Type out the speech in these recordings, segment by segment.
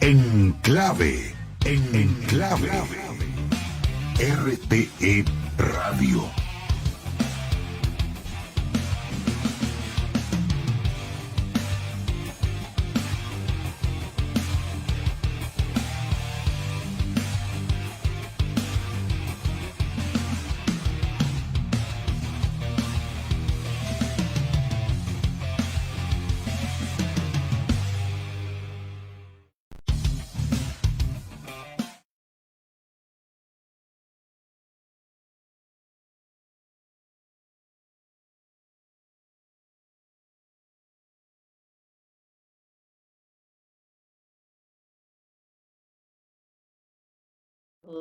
En clave. RTE Radio.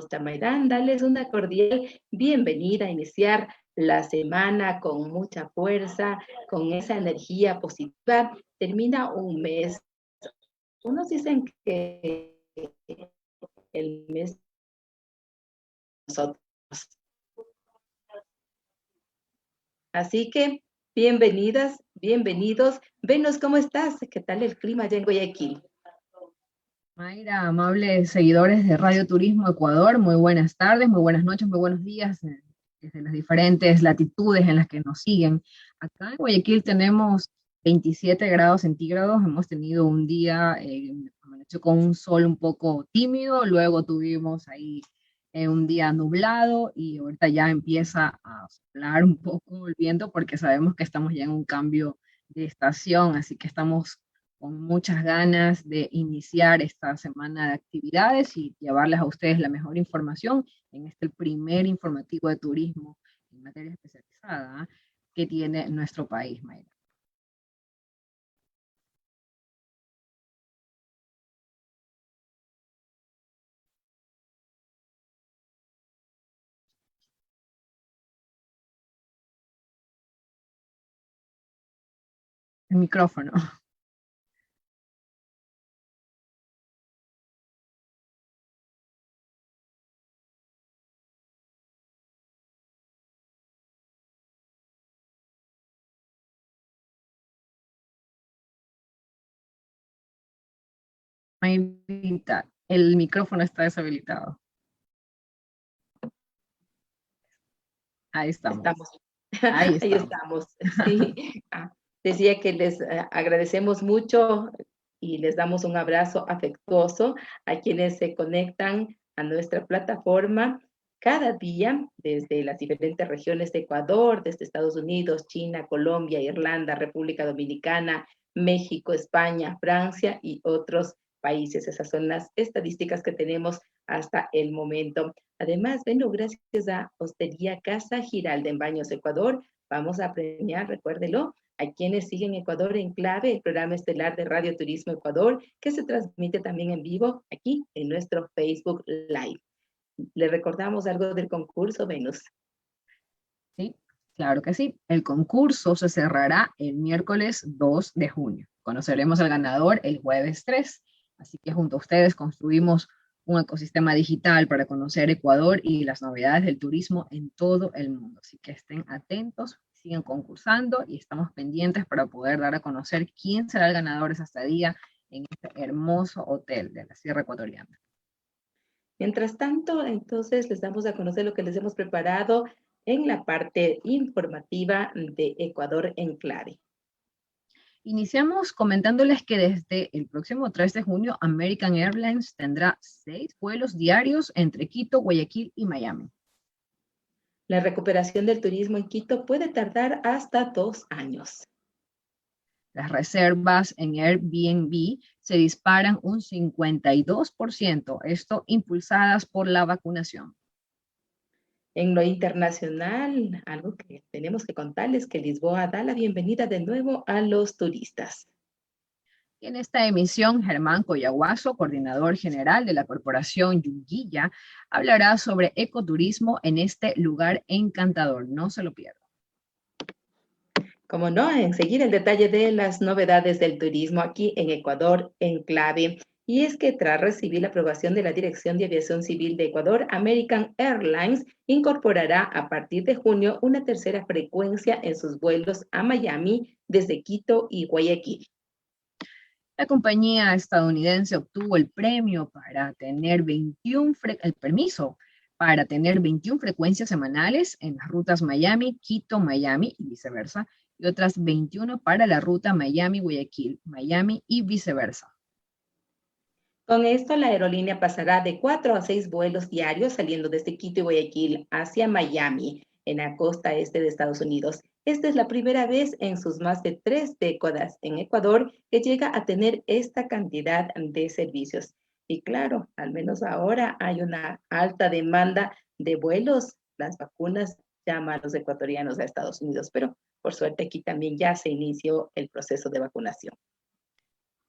Tamairán, darles una cordial bienvenida a iniciar la semana con mucha fuerza, con esa energía positiva. Termina un mes. Unos dicen que el mes de nosotros. Así que bienvenidas, bienvenidos. Venos, ¿cómo estás? ¿Qué tal el clima allá en Guayaquil? Mayra, amables seguidores de Radio Turismo Ecuador, muy buenas tardes, muy buenas noches, muy buenos días, desde las diferentes latitudes en las que nos siguen. Acá en Guayaquil tenemos 27 grados centígrados, hemos tenido un día, amaneció con un sol un poco tímido, luego tuvimos ahí un día nublado y ahorita ya empieza a soplar un poco el viento porque sabemos que estamos ya en un cambio de estación, así que estamos con muchas ganas de iniciar esta semana de actividades y llevarles a ustedes la mejor información en este primer informativo de turismo en materia especializada que tiene nuestro país, Mayra. El micrófono. Mayrita, el micrófono está deshabilitado. Ahí estamos. Estamos. Ahí Ahí estamos. estamos, sí. Decía que les agradecemos mucho y les damos un abrazo afectuoso a quienes se conectan a nuestra plataforma cada día desde las diferentes regiones de Ecuador, desde Estados Unidos, China, Colombia, Irlanda, República Dominicana, México, España, Francia y otros países. Esas son las estadísticas que tenemos hasta el momento. Además, bueno, gracias a Hostería Casa Giralda en Baños, Ecuador, vamos a premiar, recuérdelo, a quienes siguen Ecuador en Clave, el programa estelar de Radio Turismo Ecuador, que se transmite también en vivo aquí en nuestro Facebook Live. Le recordamos algo del concurso, Venus. Sí, claro que sí. El concurso se cerrará el miércoles 2 de junio. Conoceremos al ganador el jueves 3. Así que junto a ustedes construimos un ecosistema digital para conocer Ecuador y las novedades del turismo en todo el mundo. Así que estén atentos, sigan concursando y estamos pendientes para poder dar a conocer quién será el ganador de esa estadía en este hermoso hotel de la Sierra Ecuatoriana. Mientras tanto, entonces les damos a conocer lo que les hemos preparado en la parte informativa de Ecuador en Clave. Iniciamos comentándoles que desde el próximo 3 de junio American Airlines tendrá 6 vuelos diarios entre Quito, Guayaquil y Miami. La recuperación del turismo en Quito puede tardar hasta 2 años. Las reservas en Airbnb se disparan un 52%, esto impulsadas por la vacunación. En lo internacional, algo que tenemos que contarles que Lisboa da la bienvenida de nuevo a los turistas. Y en esta emisión, Germán Coyaguazo, coordinador general de la Corporación Yunguilla, hablará sobre ecoturismo en este lugar encantador. No se lo pierdan. Como no, en seguir el detalle de las novedades del turismo aquí en Ecuador en Clave. Y es que tras recibir la aprobación de la Dirección de Aviación Civil de Ecuador, American Airlines incorporará a partir de junio una tercera frecuencia en sus vuelos a Miami desde Quito y Guayaquil. La compañía estadounidense obtuvo el premio para tener el permiso para tener 21 frecuencias semanales en las rutas Miami, Quito, Miami y viceversa, y otras 21 para la ruta Miami, Guayaquil, Miami y viceversa. Con esto, la aerolínea pasará de 4 a 6 vuelos diarios saliendo desde Quito y Guayaquil hacia Miami, en la costa este de Estados Unidos. Esta es la primera vez en sus más de 3 décadas en Ecuador que llega a tener esta cantidad de servicios. Y claro, al menos ahora hay una alta demanda de vuelos. Las vacunas llaman a los ecuatorianos a Estados Unidos, pero por suerte aquí también ya se inició el proceso de vacunación.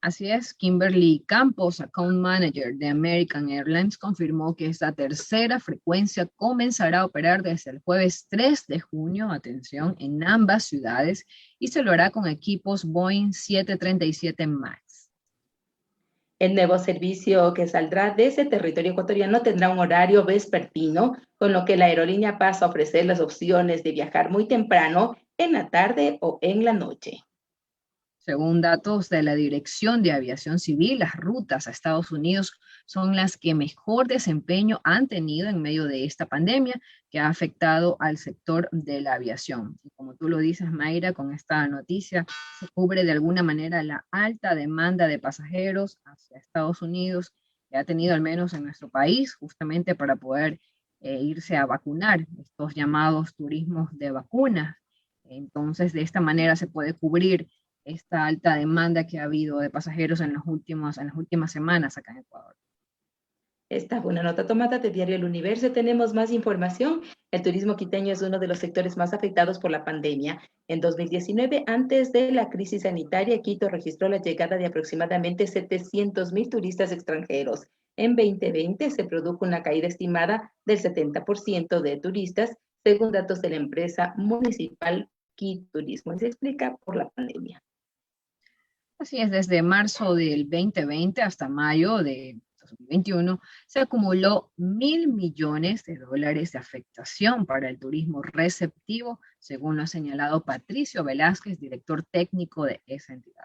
Así es, Kimberly Campos, Account Manager de American Airlines, confirmó que esta tercera frecuencia comenzará a operar desde el jueves 3 de junio, atención, en ambas ciudades, y se lo hará con equipos Boeing 737 MAX. El nuevo servicio que saldrá de ese territorio ecuatoriano tendrá un horario vespertino, con lo que la aerolínea pasa a ofrecer las opciones de viajar muy temprano, en la tarde o en la noche. Según datos de la Dirección de Aviación Civil, las rutas a Estados Unidos son las que mejor desempeño han tenido en medio de esta pandemia que ha afectado al sector de la aviación. Y como tú lo dices, Mayra, con esta noticia se cubre de alguna manera la alta demanda de pasajeros hacia Estados Unidos que ha tenido al menos en nuestro país, justamente para poder irse a vacunar, estos llamados turismos de vacunas. Entonces, de esta manera se puede cubrir esta alta demanda que ha habido de pasajeros en las últimas semanas acá en Ecuador. Esta fue una nota tomada de Diario El Universo. Tenemos más información. El turismo quiteño es uno de los sectores más afectados por la pandemia. En 2019, antes de la crisis sanitaria, Quito registró la llegada de aproximadamente 700,000 turistas extranjeros. En 2020 se produjo una caída estimada del 70% de turistas, según datos de la empresa municipal Quito Turismo. Y se explica por la pandemia. Así es, desde marzo del 2020 hasta mayo de 2021 se acumuló $1.000 millones de afectación para el turismo receptivo, según lo ha señalado Patricio Velázquez, director técnico de esa entidad.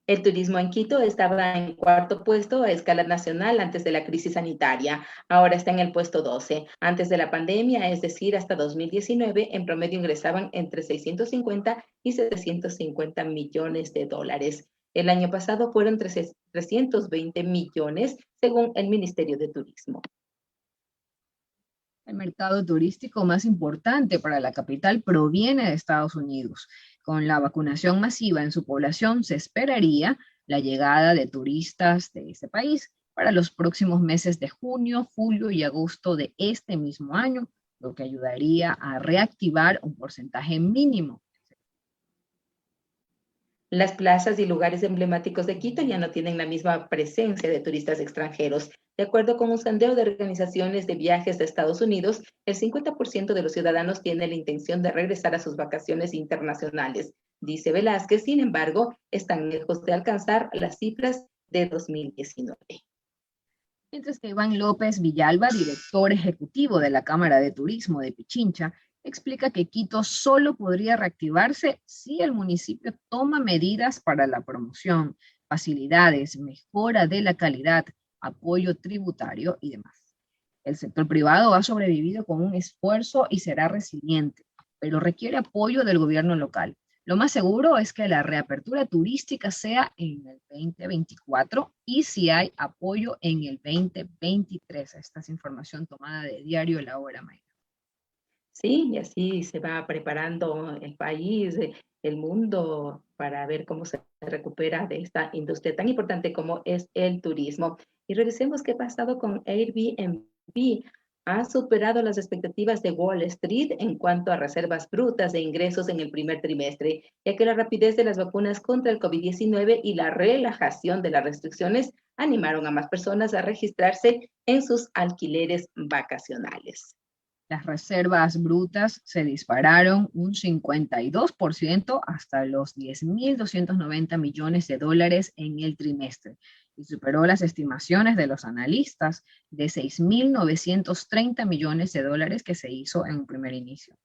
El turismo en Quito estaba en cuarto puesto a escala nacional antes de la crisis sanitaria. Ahora está en el puesto 12. Antes de la pandemia, es decir, hasta 2019, en promedio ingresaban entre 650 y 750 millones de dólares. El año pasado fueron 320 millones, según el Ministerio de Turismo. El mercado turístico más importante para la capital proviene de Estados Unidos. Con la vacunación masiva en su población, se esperaría la llegada de turistas de ese país para los próximos meses de junio, julio y agosto de este mismo año, lo que ayudaría a reactivar un porcentaje mínimo. Las plazas y lugares emblemáticos de Quito ya no tienen la misma presencia de turistas extranjeros. De acuerdo con un sondeo de organizaciones de viajes de Estados Unidos, el 50% de los ciudadanos tiene la intención de regresar a sus vacaciones internacionales. Dice Velázquez, sin embargo, están lejos de alcanzar las cifras de 2019. Mientras que Iván López Villalba, director ejecutivo de la Cámara de Turismo de Pichincha, explica que Quito solo podría reactivarse si el municipio toma medidas para la promoción, facilidades, mejora de la calidad, apoyo tributario y demás. El sector privado ha sobrevivido con un esfuerzo y será resiliente, pero requiere apoyo del gobierno local. Lo más seguro es que la reapertura turística sea en el 2024 y si hay apoyo en el 2023. Esta es información tomada de Diario La Hora, Mayra. Sí, y así se va preparando el país, el mundo, para ver cómo se recupera de esta industria tan importante como es el turismo. Y revisemos qué ha pasado con Airbnb. Ha superado las expectativas de Wall Street en cuanto a reservas brutas de ingresos en el primer trimestre, ya que la rapidez de las vacunas contra el COVID-19 y la relajación de las restricciones animaron a más personas a registrarse en sus alquileres vacacionales. Las reservas brutas se dispararon un 52% hasta los $10.290 millones en el trimestre y superó las estimaciones de los analistas de $6.930 millones que se hizo en un primer inicio.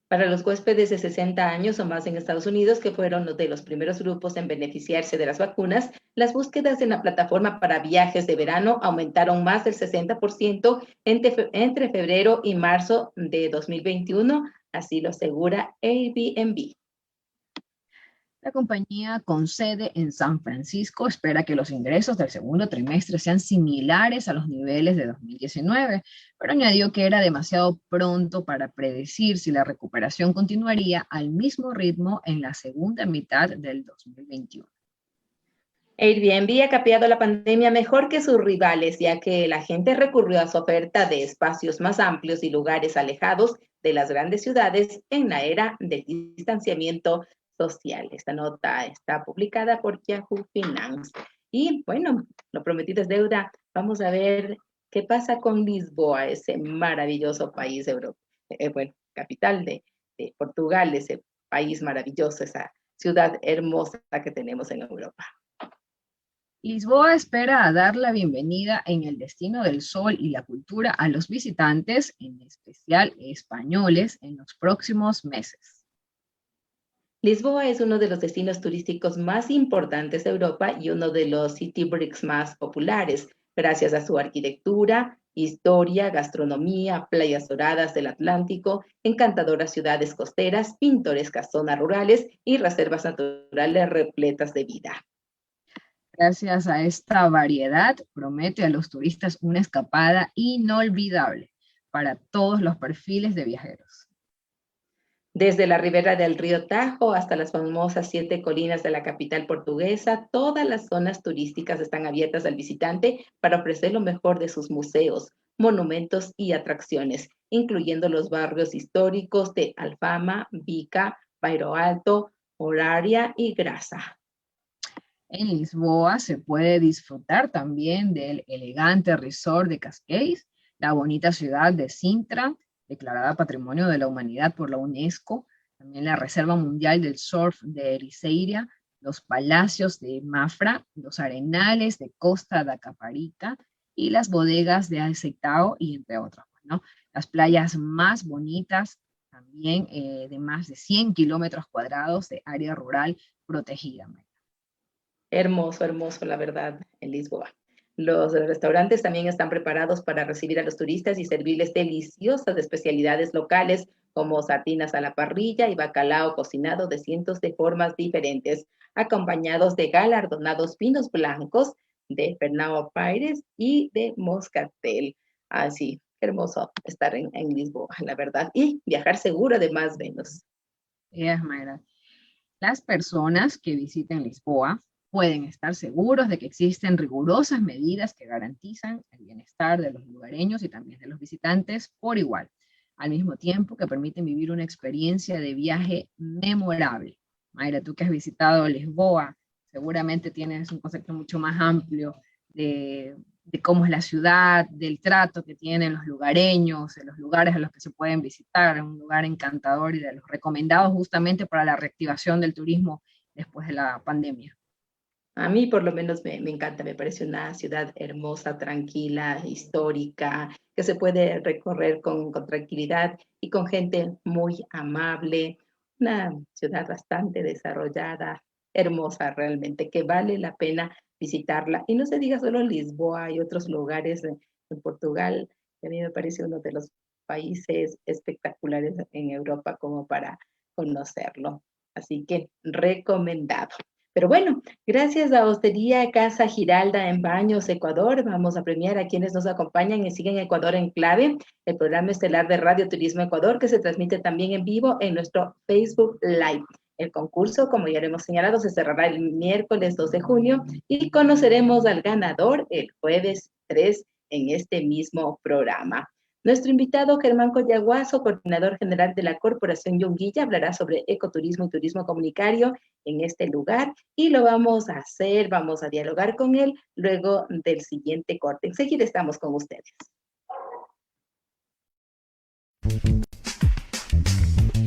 Para los huéspedes de 60 años o más en Estados Unidos, que fueron los de los primeros grupos en beneficiarse de las vacunas, las búsquedas en la plataforma para viajes de verano aumentaron más del 60% entre febrero y marzo de 2021, así lo asegura Airbnb. La compañía con sede en San Francisco espera que los ingresos del segundo trimestre sean similares a los niveles de 2019, pero añadió que era demasiado pronto para predecir si la recuperación continuaría al mismo ritmo en la segunda mitad del 2021. Airbnb ha capeado la pandemia mejor que sus rivales, ya que la gente recurrió a su oferta de espacios más amplios y lugares alejados de las grandes ciudades en la era del distanciamiento social. Esta nota está publicada por Yahoo Finance. Y bueno, lo prometido es deuda. Vamos a ver qué pasa con Lisboa, ese maravilloso país europeo, bueno, capital de Portugal, ese país maravilloso, esa ciudad hermosa que tenemos en Europa. Lisboa espera dar la bienvenida en el destino del sol y la cultura a los visitantes, en especial españoles, en los próximos meses. Lisboa es uno de los destinos turísticos más importantes de Europa y uno de los city breaks más populares, gracias a su arquitectura, historia, gastronomía, playas doradas del Atlántico, encantadoras ciudades costeras, pintorescas zonas rurales y reservas naturales repletas de vida. Gracias a esta variedad, promete a los turistas una escapada inolvidable para todos los perfiles de viajeros. Desde la ribera del río Tajo hasta las famosas 7 colinas de la capital portuguesa, todas las zonas turísticas están abiertas al visitante para ofrecer lo mejor de sus museos, monumentos y atracciones, incluyendo los barrios históricos de Alfama, Vica, Bairro Alto, Oraria y Graça. En Lisboa se puede disfrutar también del elegante resort de Cascais, la bonita ciudad de Sintra, declarada Patrimonio de la Humanidad por la UNESCO, también la Reserva Mundial del Surf de Ericeira, los palacios de Mafra, los arenales de Costa da Caparica y las bodegas de Aceitao, y entre otros, ¿no? Las playas más bonitas, también de más de 100 kilómetros cuadrados de área rural protegida. Hermoso, hermoso, la verdad, en Lisboa. Los restaurantes también están preparados para recibir a los turistas y servirles deliciosas especialidades locales como sardinas a la parrilla y bacalao cocinado de cientos de formas diferentes, acompañados de galardonados vinos blancos de Fernão Pires y de Moscatel. Así, hermoso estar en Lisboa, la verdad, y viajar seguro además, Venus. Mayra. Las personas que visiten Lisboa pueden estar seguros de que existen rigurosas medidas que garantizan el bienestar de los lugareños y también de los visitantes por igual, al mismo tiempo que permiten vivir una experiencia de viaje memorable. Mayra, tú que has visitado Lisboa, seguramente tienes un concepto mucho más amplio de cómo es la ciudad, del trato que tienen los lugareños, de los lugares a los que se pueden visitar, un lugar encantador y de los recomendados justamente para la reactivación del turismo después de la pandemia. A mí por lo menos me encanta, me parece una ciudad hermosa, tranquila, histórica, que se puede recorrer con tranquilidad y con gente muy amable, una ciudad bastante desarrollada, hermosa realmente, que vale la pena visitarla. Y no se diga solo Lisboa, hay otros lugares en Portugal, que a mí me parece uno de los países espectaculares en Europa como para conocerlo. Así que recomendado. Pero bueno, gracias a Hostería Casa Giralda en Baños, Ecuador, vamos a premiar a quienes nos acompañan y siguen Ecuador en Clave, el programa estelar de Radio Turismo Ecuador, que se transmite también en vivo en nuestro Facebook Live. El concurso, como ya lo hemos señalado, se cerrará el miércoles 2 de junio y conoceremos al ganador el jueves 3 en este mismo programa. Nuestro invitado, Germán Collaguazo, coordinador general de la Corporación Yunguilla, hablará sobre ecoturismo y turismo comunitario en este lugar y lo vamos a hacer, vamos a dialogar con él luego del siguiente corte. Enseguida estamos con ustedes.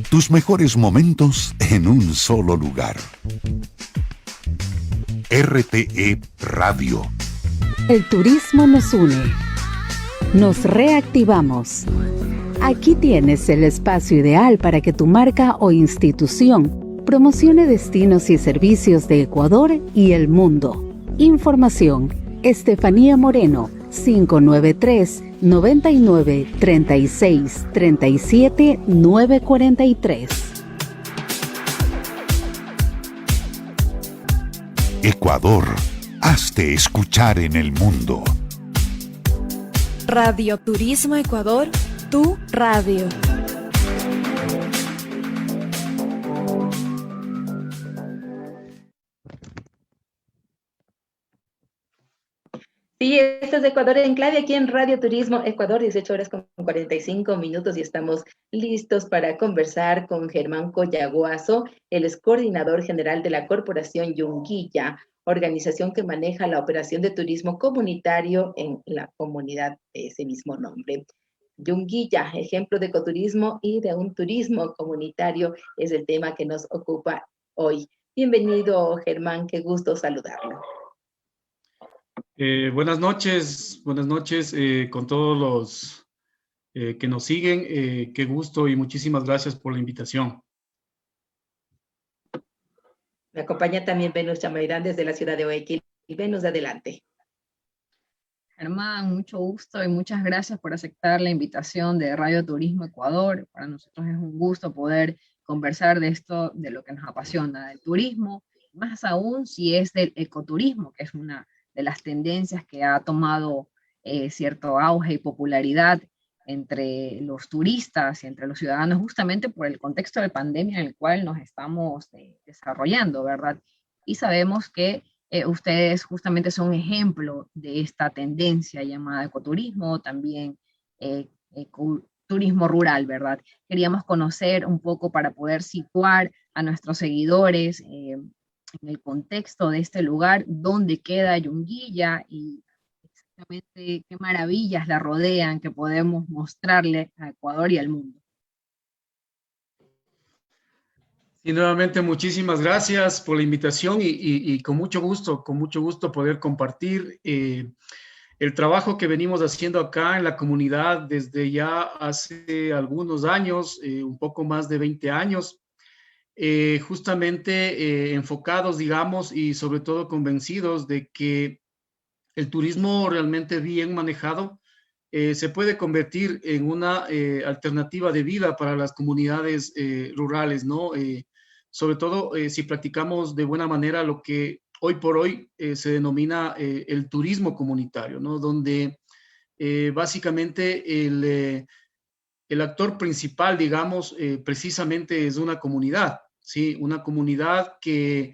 Tus mejores momentos en un solo lugar. RTE Radio. El turismo nos une. Nos reactivamos. Aquí tienes el espacio ideal para que tu marca o institución promocione destinos y servicios de Ecuador y el mundo. Información: Estefanía Moreno, 593 99 36 37 943. Ecuador, hazte escuchar en el mundo. Radio Turismo Ecuador, tu radio. Sí, esto es Ecuador en clave, aquí en Radio Turismo Ecuador, 18 horas con 45 minutos, y estamos listos para conversar con Germán Collaguazo. Él es coordinador general de la Corporación Yunguilla, organización que maneja la operación de turismo comunitario en la comunidad de ese mismo nombre. Yunguilla, ejemplo de ecoturismo y de un turismo comunitario, es el tema que nos ocupa hoy. Bienvenido, Germán, qué gusto saludarlo. Buenas noches con todos los que nos siguen. Qué gusto y muchísimas gracias por la invitación. Me acompaña también Venus Chamairán desde la ciudad de Guayaquil. Venus, adelante. Germán, mucho gusto y muchas gracias por aceptar la invitación de Radio Turismo Ecuador. Para nosotros es un gusto poder conversar de esto, de lo que nos apasiona, del turismo, más aún si es del ecoturismo, que es una de las tendencias que ha tomado cierto auge y popularidad entre los turistas y entre los ciudadanos, justamente por el contexto de pandemia en el cual nos estamos desarrollando, ¿verdad? Y sabemos que ustedes justamente son ejemplo de esta tendencia llamada ecoturismo, también turismo rural, ¿verdad? Queríamos conocer un poco para poder situar a nuestros seguidores en el contexto de este lugar, dónde queda Yunguilla y exactamente qué maravillas la rodean que podemos mostrarle a Ecuador y al mundo. Y nuevamente muchísimas gracias por la invitación y con mucho gusto poder compartir el trabajo que venimos haciendo acá en la comunidad desde ya hace algunos años, un poco más de 20 años. Justamente enfocados, digamos, y sobre todo convencidos de que el turismo realmente bien manejado se puede convertir en una alternativa de vida para las comunidades rurales, ¿no? Sobre todo si practicamos de buena manera lo que hoy por hoy se denomina el turismo comunitario, ¿no? Donde básicamente el actor principal, digamos, precisamente es una comunidad, ¿sí? Una comunidad que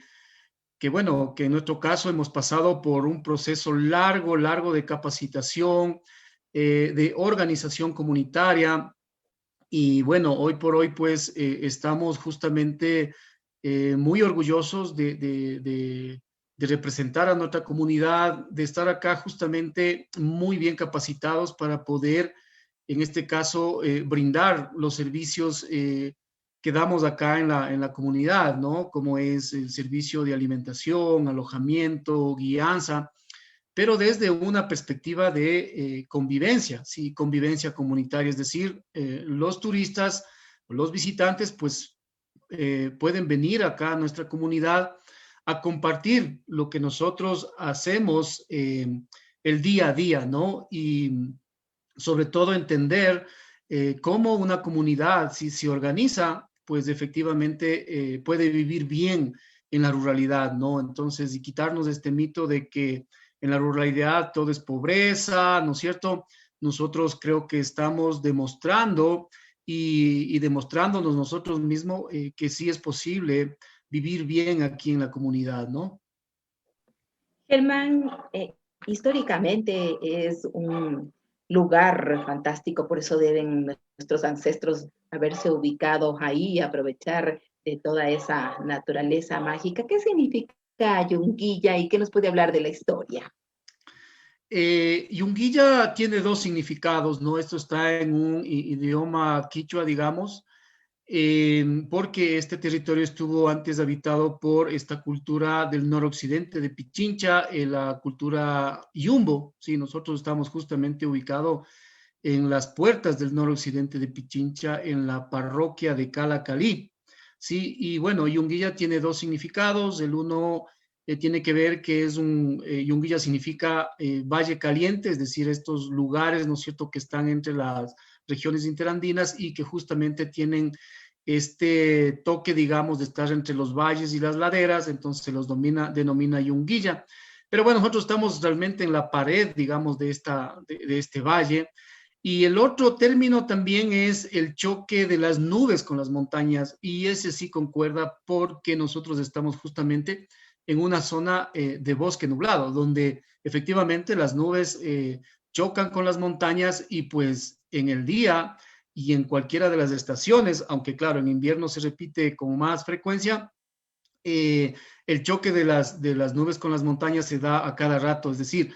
bueno, que en nuestro caso hemos pasado por un proceso largo de capacitación, de organización comunitaria, y bueno, hoy por hoy pues estamos justamente muy orgullosos de representar a nuestra comunidad, de estar acá justamente muy bien capacitados para poder, en este caso, brindar los servicios que damos acá en la comunidad, ¿no? Como es el servicio de alimentación, alojamiento, guianza, pero desde una perspectiva de convivencia, ¿sí? Convivencia comunitaria, es decir, los turistas, los visitantes, pues pueden venir acá a nuestra comunidad a compartir lo que nosotros hacemos el día a día, ¿no? Y sobre todo entender cómo una comunidad, si se organiza, pues efectivamente puede vivir bien en la ruralidad, ¿no? Entonces, y quitarnos este mito de que en la ruralidad todo es pobreza, ¿no es cierto? Nosotros creo que estamos demostrando y demostrándonos nosotros mismos que sí es posible vivir bien aquí en la comunidad, ¿no? Germán, históricamente es un lugar fantástico, por eso deben nuestros ancestros haberse ubicado ahí y aprovechar de toda esa naturaleza mágica. ¿Qué significa Yunguilla y qué nos puede hablar de la historia? Yunguilla tiene dos significados, ¿no? Esto está en un idioma quichua, digamos, porque este territorio estuvo antes habitado por esta cultura del noroccidente de Pichincha, la cultura Yumbo, ¿sí? Nosotros estamos justamente ubicados en las puertas del noroccidente de Pichincha, en la parroquia de Calacalí. Sí, y bueno, Yunguilla tiene dos significados. El uno tiene que ver que es Yunguilla significa valle caliente, es decir, estos lugares, ¿no es cierto?, que están entre las regiones interandinas y que justamente tienen este toque, digamos, de estar entre los valles y las laderas, entonces se los denomina Yunguilla. Pero bueno, nosotros estamos realmente en la pared, digamos, de este valle. Y el otro término también es el choque de las nubes con las montañas, y ese sí concuerda porque nosotros estamos justamente en una zona de bosque nublado, donde efectivamente las nubes chocan con las montañas y pues en el día y en cualquiera de las estaciones, aunque claro, en invierno se repite con más frecuencia, el choque de las nubes con las montañas se da a cada rato, es decir,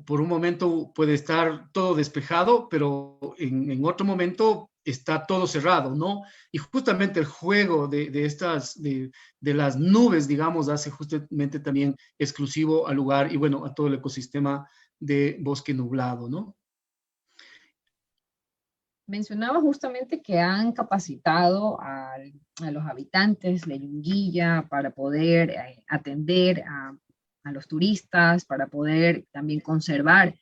por un momento puede estar todo despejado, pero en otro momento está todo cerrado, ¿no? Y justamente el juego de las nubes, digamos, hace justamente también exclusivo al lugar y bueno, a todo el ecosistema de bosque nublado, ¿no? Mencionaba justamente que han capacitado a los habitantes de Yunguilla para poder atender a los turistas, para poder también conservar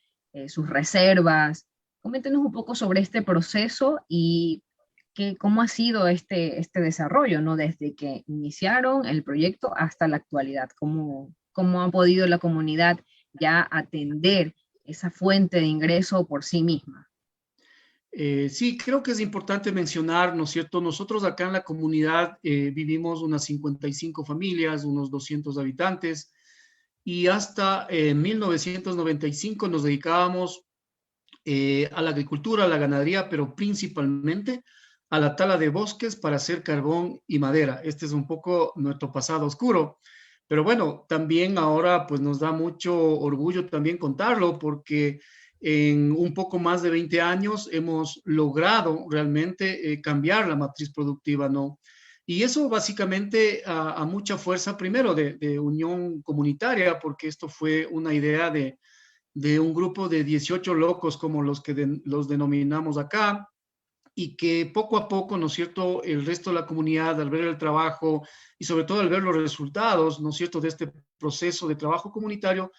sus reservas. Coméntenos un poco sobre este proceso y cómo ha sido este desarrollo, ¿no? Desde que iniciaron el proyecto hasta la actualidad. ¿Cómo ha podido la comunidad ya atender esa fuente de ingreso por sí misma? Sí, creo que es importante mencionar, ¿no es cierto? Nosotros acá en la comunidad vivimos unas 55 familias, unos 200 habitantes, y hasta 1995 nos dedicábamos a la agricultura, a la ganadería, pero principalmente a la tala de bosques para hacer carbón y madera. Este es un poco nuestro pasado oscuro. Pero bueno, también ahora pues nos da mucho orgullo también contarlo porque en un poco más de 20 años hemos logrado realmente cambiar la matriz productiva, ¿no? Y eso básicamente a mucha fuerza, primero de unión comunitaria, porque esto fue una idea de un grupo de 18 locos como los que los denominamos acá, y que poco a poco, ¿no es cierto?, el resto de la comunidad, al ver el trabajo y sobre todo al ver los resultados, ¿no es cierto?, de este proceso de trabajo comunitario,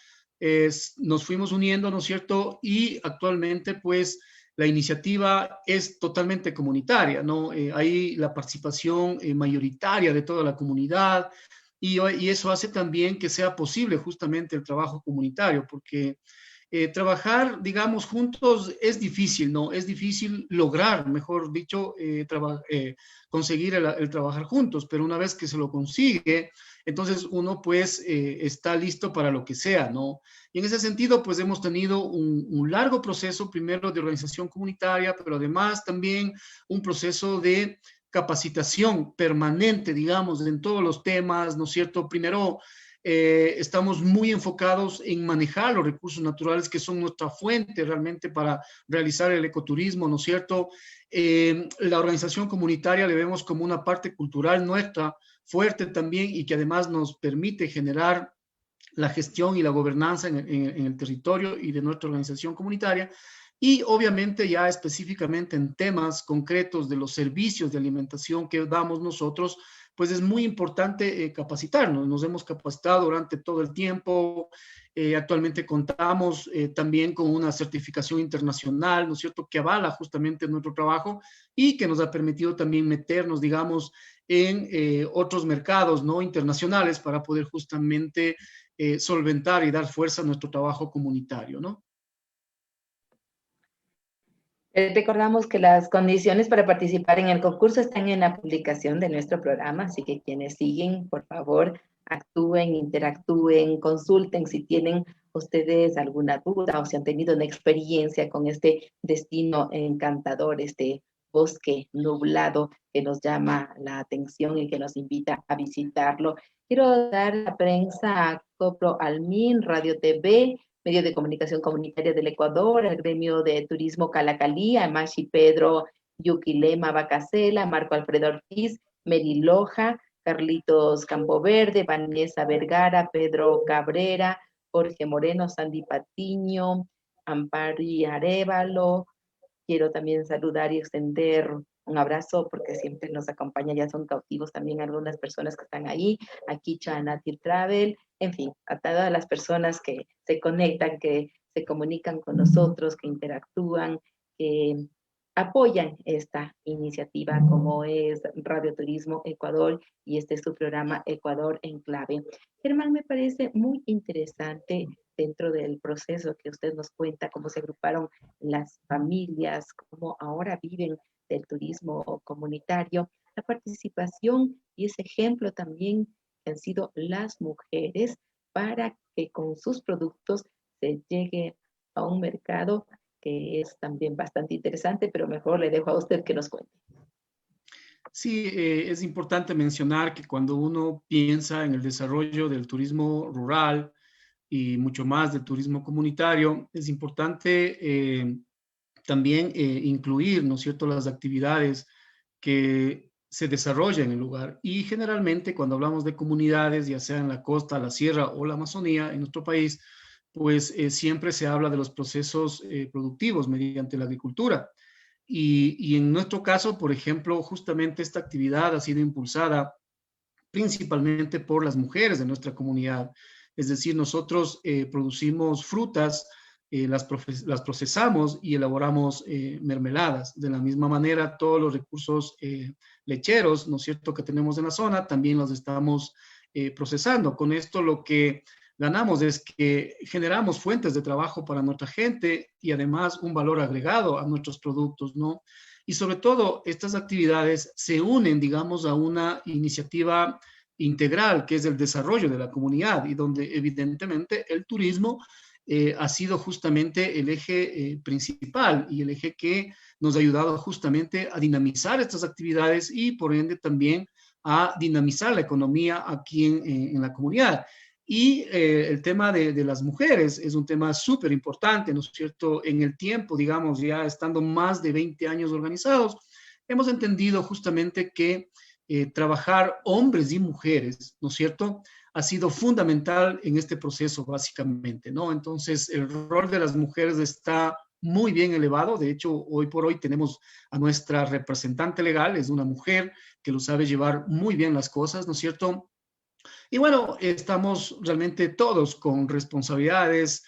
nos fuimos uniendo, ¿no es cierto?, y actualmente, pues, la iniciativa es totalmente comunitaria, ¿no? Hay la participación mayoritaria de toda la comunidad y eso hace también que sea posible justamente el trabajo comunitario, porque trabajar, digamos, juntos es difícil, ¿no? Es difícil lograr, mejor dicho, conseguir el trabajar juntos, pero una vez que se lo consigue, entonces uno pues está listo para lo que sea, ¿no? Y en ese sentido, pues hemos tenido un largo proceso, primero de organización comunitaria, pero además también un proceso de capacitación permanente, digamos, en todos los temas, ¿no es cierto? Primero, estamos muy enfocados en manejar los recursos naturales que son nuestra fuente realmente para realizar el ecoturismo, ¿no es cierto? La organización comunitaria le vemos como una parte cultural nuestra, fuerte también y que además nos permite generar la gestión y la gobernanza en el territorio y de nuestra organización comunitaria. Y obviamente ya específicamente en temas concretos de los servicios de alimentación que damos nosotros, pues es muy importante capacitarnos. Nos hemos capacitado durante todo el tiempo. Actualmente contamos también con una certificación internacional, ¿no es cierto?, que avala justamente nuestro trabajo y que nos ha permitido también meternos, digamos, en otros mercados no internacionales para poder justamente solventar y dar fuerza a nuestro trabajo comunitario, ¿no? Recordamos que las condiciones para participar en el concurso están en la publicación de nuestro programa, así que quienes siguen, por favor, actúen, interactúen, consulten si tienen ustedes alguna duda o si han tenido una experiencia con este destino encantador, este bosque nublado que nos llama la atención y que nos invita a visitarlo. Quiero dar la prensa a Copro Almin, Radio TV, Medio de Comunicación Comunitaria del Ecuador, el Gremio de Turismo Calacalí, a Mashi Pedro Yuquilema Bacasela, Marco Alfredo Ortiz, Mary Loja, Carlitos Campoverde, Vanessa Vergara, Pedro Cabrera, Jorge Moreno, Sandy Patiño, Ampari Arevalo, quiero también saludar y extender un abrazo porque siempre nos acompaña, ya son cautivos también algunas personas que están ahí, aquí Chanatir Travel, en fin, a todas las personas que se conectan, que se comunican con nosotros, que interactúan, que apoyan esta iniciativa como es Radio Turismo Ecuador y este es su programa Ecuador en Clave. Germán, me parece muy interesante dentro del proceso que usted nos cuenta, cómo se agruparon las familias, cómo ahora viven del turismo comunitario, la participación y ese ejemplo también que han sido las mujeres para que con sus productos se llegue a un mercado que es también bastante interesante, pero mejor le dejo a usted que nos cuente. Sí, es importante mencionar que cuando uno piensa en el desarrollo del turismo rural y mucho más del turismo comunitario, es importante también incluir, ¿no es cierto?, las actividades que se desarrollan en el lugar. Y generalmente cuando hablamos de comunidades, ya sea en la costa, la sierra o la Amazonía, en nuestro país, pues siempre se habla de los procesos productivos mediante la agricultura. Y en nuestro caso, por ejemplo, justamente esta actividad ha sido impulsada principalmente por las mujeres de nuestra comunidad. Es decir, nosotros producimos frutas, las procesamos y elaboramos mermeladas. De la misma manera, todos los recursos lecheros, ¿no es cierto?, que tenemos en la zona, también los estamos procesando. Con esto lo que ganamos es que generamos fuentes de trabajo para nuestra gente y además un valor agregado a nuestros productos, ¿no? Y sobre todo, estas actividades se unen, digamos, a una iniciativa integral, que es el desarrollo de la comunidad y donde evidentemente el turismo ha sido justamente el eje principal y el eje que nos ha ayudado justamente a dinamizar estas actividades y por ende también a dinamizar la economía aquí en la comunidad. Y el tema de las mujeres es un tema súper importante, ¿no es cierto? En el tiempo, digamos, ya estando más de 20 años organizados, hemos entendido justamente que trabajar hombres y mujeres, ¿no es cierto?, ha sido fundamental en este proceso, básicamente, ¿no? Entonces, el rol de las mujeres está muy bien elevado. De hecho, hoy por hoy tenemos a nuestra representante legal, es una mujer que lo sabe llevar muy bien las cosas, ¿no es cierto? Y bueno, estamos realmente todos con responsabilidades,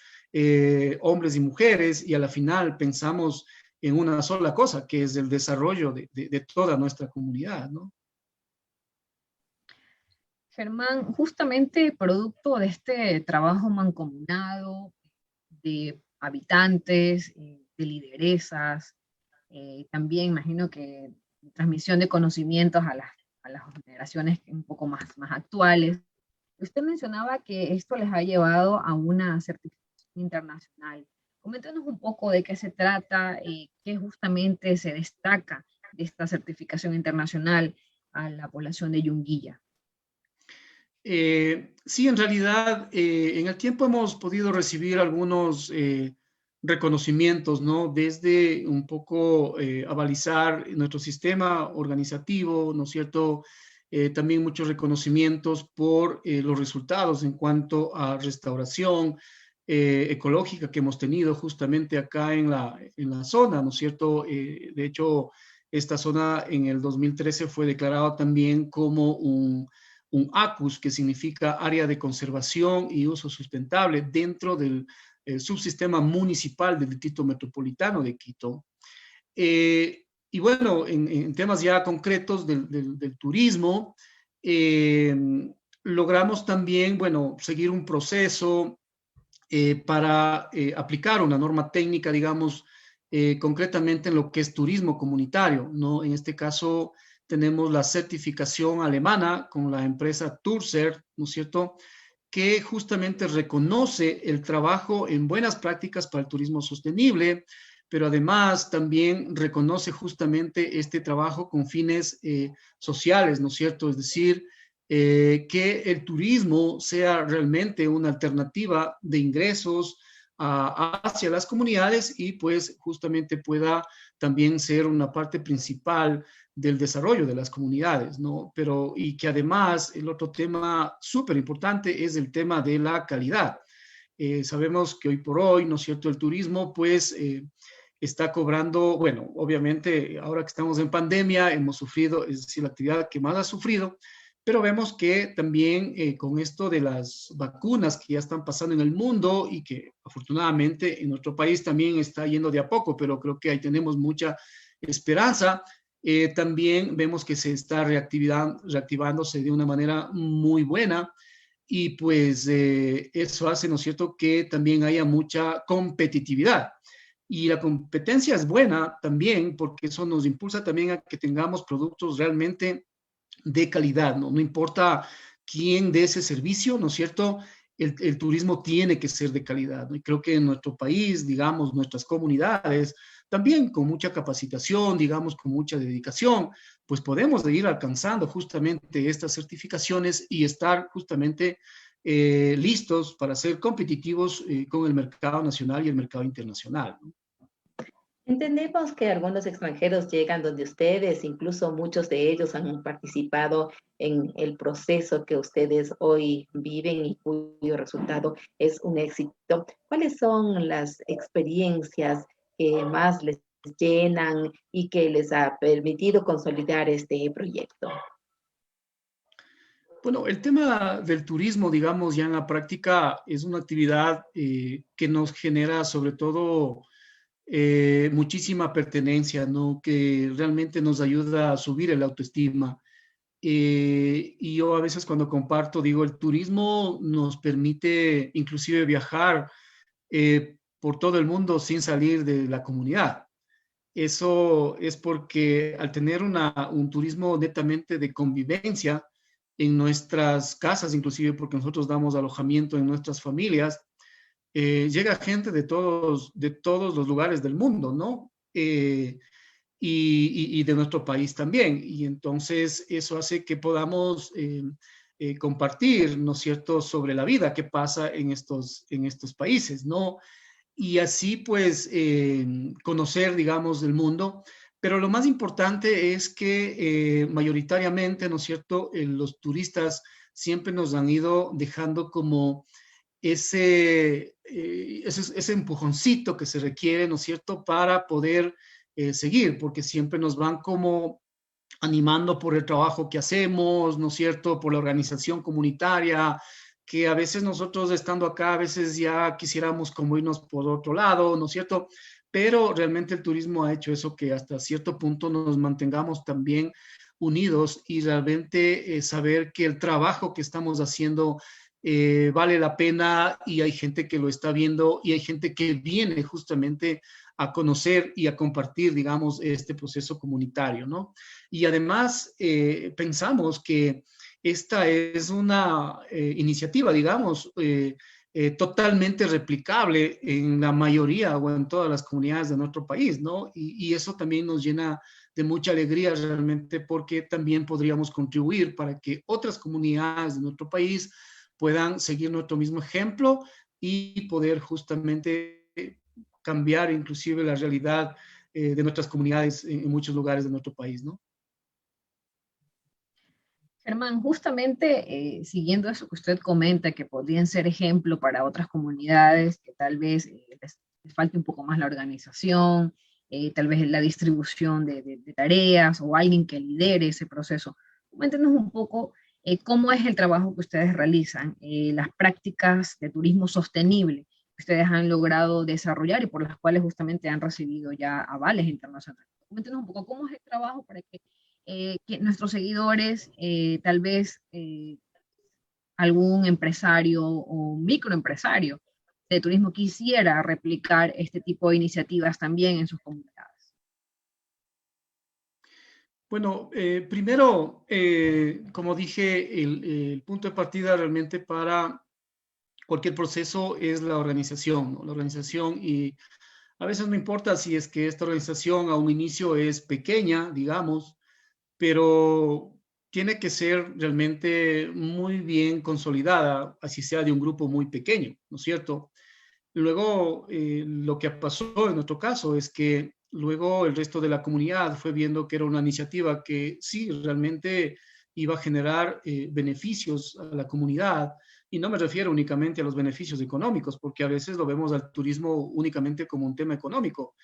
hombres y mujeres, y a la final pensamos en una sola cosa, que es el desarrollo de toda nuestra comunidad, ¿no? Germán, justamente producto de este trabajo mancomunado de habitantes, de lideresas, también imagino que transmisión de conocimientos a las generaciones un poco más actuales. Usted mencionaba que esto les ha llevado a una certificación internacional. Coméntenos un poco de qué se trata, qué justamente se destaca de esta certificación internacional a la población de Yunguilla. Sí, en realidad, en el tiempo hemos podido recibir algunos reconocimientos, ¿no? Desde un poco avalizar nuestro sistema organizativo, ¿no es cierto? También muchos reconocimientos por los resultados en cuanto a restauración ecológica que hemos tenido justamente acá en la zona, ¿no es cierto? De hecho, esta zona en el 2013 fue declarada también como un ACUS, que significa Área de Conservación y Uso Sustentable, dentro del subsistema municipal del Distrito Metropolitano de Quito. Y bueno, en temas ya concretos del turismo, logramos también, bueno, seguir un proceso para aplicar una norma técnica, digamos, concretamente en lo que es turismo comunitario, ¿no? En este caso, tenemos la certificación alemana con la empresa Turser, ¿no es cierto?, que justamente reconoce el trabajo en buenas prácticas para el turismo sostenible, pero además también reconoce justamente este trabajo con fines sociales, ¿no es cierto? Es decir, que el turismo sea realmente una alternativa de ingresos hacia las comunidades y pues justamente pueda también ser una parte principal del desarrollo de las comunidades, ¿no? Pero, y que además el otro tema súper importante es el tema de la calidad. Sabemos que hoy por hoy, ¿no es cierto?, el turismo, pues, está cobrando, bueno, obviamente ahora que estamos en pandemia hemos sufrido, es decir, la actividad que más ha sufrido, pero vemos que también con esto de las vacunas que ya están pasando en el mundo y que afortunadamente en nuestro país también está yendo de a poco, pero creo que ahí tenemos mucha esperanza. También vemos que se está reactivándose de una manera muy buena y pues eso hace, ¿no es cierto?, que también haya mucha competitividad. Y la competencia es buena también porque eso nos impulsa también a que tengamos productos realmente de calidad, ¿no? No importa quién dé ese servicio, ¿no es cierto? El turismo tiene que ser de calidad, ¿no? Y creo que en nuestro país, digamos, nuestras comunidades, también con mucha capacitación, digamos, con mucha dedicación, pues podemos ir alcanzando justamente estas certificaciones y estar justamente listos para ser competitivos con el mercado nacional y el mercado internacional, ¿no? Entendemos que algunos extranjeros llegan donde ustedes, incluso muchos de ellos han participado en el proceso que ustedes hoy viven y cuyo resultado es un éxito. ¿Cuáles son las experiencias que más les llenan y que les ha permitido consolidar este proyecto? Bueno, el tema del turismo, digamos, ya en la práctica es una actividad que nos genera sobre todo muchísima pertenencia, ¿no? Que realmente nos ayuda a subir el autoestima. Y yo a veces cuando comparto, digo, el turismo nos permite inclusive viajar por todo el mundo sin salir de la comunidad. Eso es porque al tener un turismo netamente de convivencia en nuestras casas, inclusive porque nosotros damos alojamiento en nuestras familias, llega gente de todos los lugares del mundo, ¿no? Y de nuestro país también. Y entonces eso hace que podamos compartir, ¿no es cierto?, sobre la vida que pasa en estos países, ¿no? Y así pues conocer, digamos, el mundo. Pero lo más importante es que mayoritariamente, ¿no es cierto?, los turistas siempre nos han ido dejando como ese empujoncito que se requiere, ¿no es cierto?, para poder seguir, porque siempre nos van como animando por el trabajo que hacemos, ¿no es cierto?, por la organización comunitaria, que a veces nosotros estando acá, a veces ya quisiéramos como irnos por otro lado, ¿no es cierto? Pero realmente el turismo ha hecho eso que hasta cierto punto nos mantengamos también unidos y realmente saber que el trabajo que estamos haciendo vale la pena y hay gente que lo está viendo y hay gente que viene justamente a conocer y a compartir, digamos, este proceso comunitario, ¿no? Y además pensamos que esta es una iniciativa, digamos, totalmente replicable en la mayoría o en todas las comunidades de nuestro país, ¿no? Y eso también nos llena de mucha alegría realmente porque también podríamos contribuir para que otras comunidades de nuestro país puedan seguir nuestro mismo ejemplo y poder justamente cambiar inclusive la realidad de nuestras comunidades en muchos lugares de nuestro país, ¿no? Germán, justamente siguiendo eso que usted comenta, que podrían ser ejemplo para otras comunidades, que tal vez les falte un poco más la organización, tal vez la distribución de tareas o alguien que lidere ese proceso. Coméntenos un poco cómo es el trabajo que ustedes realizan, las prácticas de turismo sostenible que ustedes han logrado desarrollar y por las cuales justamente han recibido ya avales internacionales. Coméntenos un poco cómo es el trabajo para que nuestros seguidores, tal vez algún empresario o microempresario de turismo quisiera replicar este tipo de iniciativas también en sus comunidades. Bueno, primero, como dije, el punto de partida realmente para cualquier proceso es la organización, ¿no? La organización y a veces no importa si es que esta organización a un inicio es pequeña, digamos, pero tiene que ser realmente muy bien consolidada, así sea de un grupo muy pequeño, ¿no es cierto? Luego, lo que pasó en nuestro caso es que luego el resto de la comunidad fue viendo que era una iniciativa que sí, realmente iba a generar beneficios a la comunidad. Y no me refiero únicamente a los beneficios económicos, porque a veces lo vemos al turismo únicamente como un tema económico.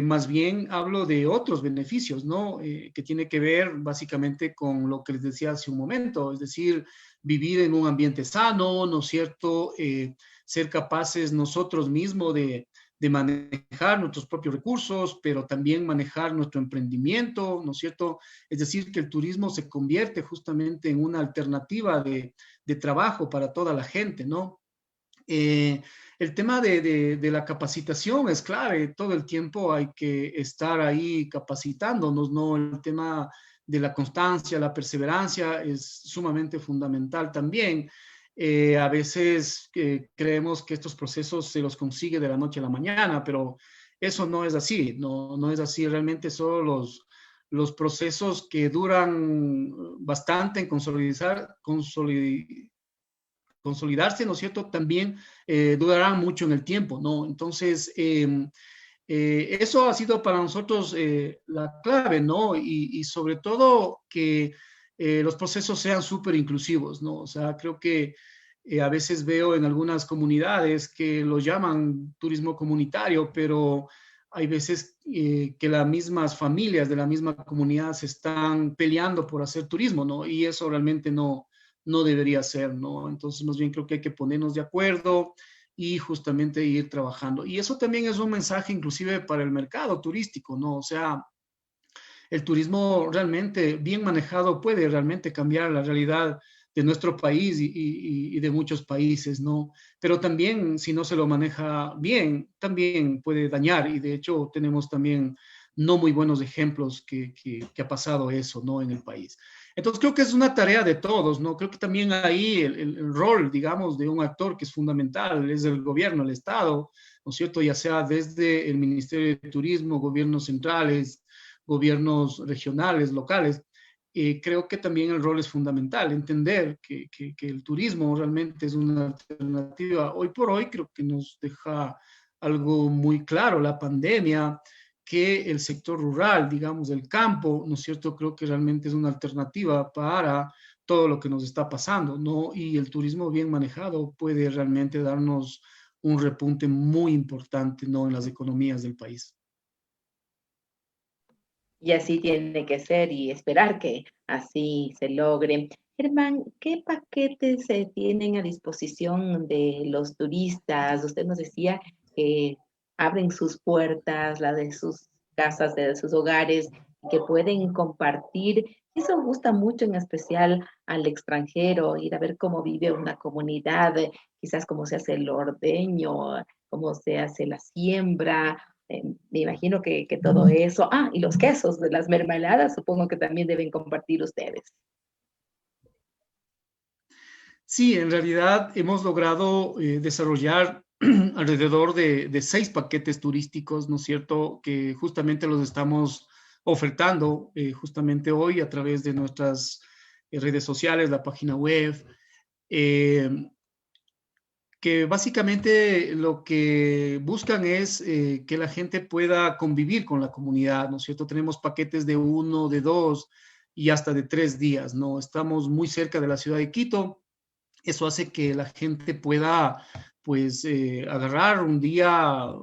más bien hablo de otros beneficios, ¿no? Que tiene que ver básicamente con lo que les decía hace un momento, es decir, vivir en un ambiente sano, ¿no es cierto? Ser capaces nosotros mismos de manejar nuestros propios recursos, pero también manejar nuestro emprendimiento, ¿no es cierto? Es decir, que el turismo se convierte justamente en una alternativa de trabajo para toda la gente, ¿no? El tema de la capacitación es clave, todo el tiempo hay que estar ahí capacitándonos, ¿no? El tema de la constancia, la perseverancia es sumamente fundamental también. A veces creemos que estos procesos se los consigue de la noche a la mañana, pero eso no es así, no es así. Realmente son los procesos que duran bastante en consolidarse, ¿no es cierto? También durarán mucho en el tiempo, ¿no? Entonces, eso ha sido para nosotros la clave, ¿no? Y sobre todo que los procesos sean súper inclusivos, ¿no? O sea, creo que a veces veo en algunas comunidades que lo llaman turismo comunitario, pero hay veces que las mismas familias de la misma comunidad se están peleando por hacer turismo, ¿no? Y eso realmente no debería ser, ¿no? Entonces, más bien creo que hay que ponernos de acuerdo y justamente ir trabajando. Y eso también es un mensaje inclusive para el mercado turístico, ¿no? O sea, el turismo realmente bien manejado puede realmente cambiar la realidad de nuestro país y de muchos países, ¿no? Pero también si no se lo maneja bien, también puede dañar y de hecho tenemos también no muy buenos ejemplos que ha pasado eso, ¿no? En el país. Entonces creo que es una tarea de todos, ¿no? Creo que también ahí el rol, digamos, de un actor que es fundamental es el gobierno, el Estado, ¿no es cierto? Ya sea desde el Ministerio de Turismo, gobiernos centrales, gobiernos regionales, locales. Creo que también el rol es fundamental, entender que el turismo realmente es una alternativa. Hoy por hoy creo que nos deja algo muy claro, la pandemia, que el sector rural, digamos, el campo, ¿no es cierto? Creo que realmente es una alternativa para todo lo que nos está pasando, ¿no? Y el turismo bien manejado puede realmente darnos un repunte muy importante, ¿no? En las economías del país. Y así tiene que ser y esperar que así se logre. Germán, ¿qué paquetes se tienen a disposición de los turistas? Usted nos decía que abren sus puertas, la de sus casas, de sus hogares, que pueden compartir. Eso gusta mucho, en especial al extranjero, ir a ver cómo vive una comunidad, quizás cómo se hace el ordeño, cómo se hace la siembra. Me imagino que todo eso. Ah, y los quesos de las mermeladas, supongo que también deben compartir ustedes. Sí, en realidad hemos logrado desarrollar alrededor de 6 paquetes turísticos, ¿no es cierto? Que justamente los estamos ofertando justamente hoy a través de nuestras redes sociales, la página web. Que básicamente lo que buscan es que la gente pueda convivir con la comunidad, ¿no es cierto? Tenemos paquetes de 1, de 2 y hasta de 3 días, ¿no? Estamos muy cerca de la ciudad de Quito. Eso hace que la gente pueda, pues, agarrar un día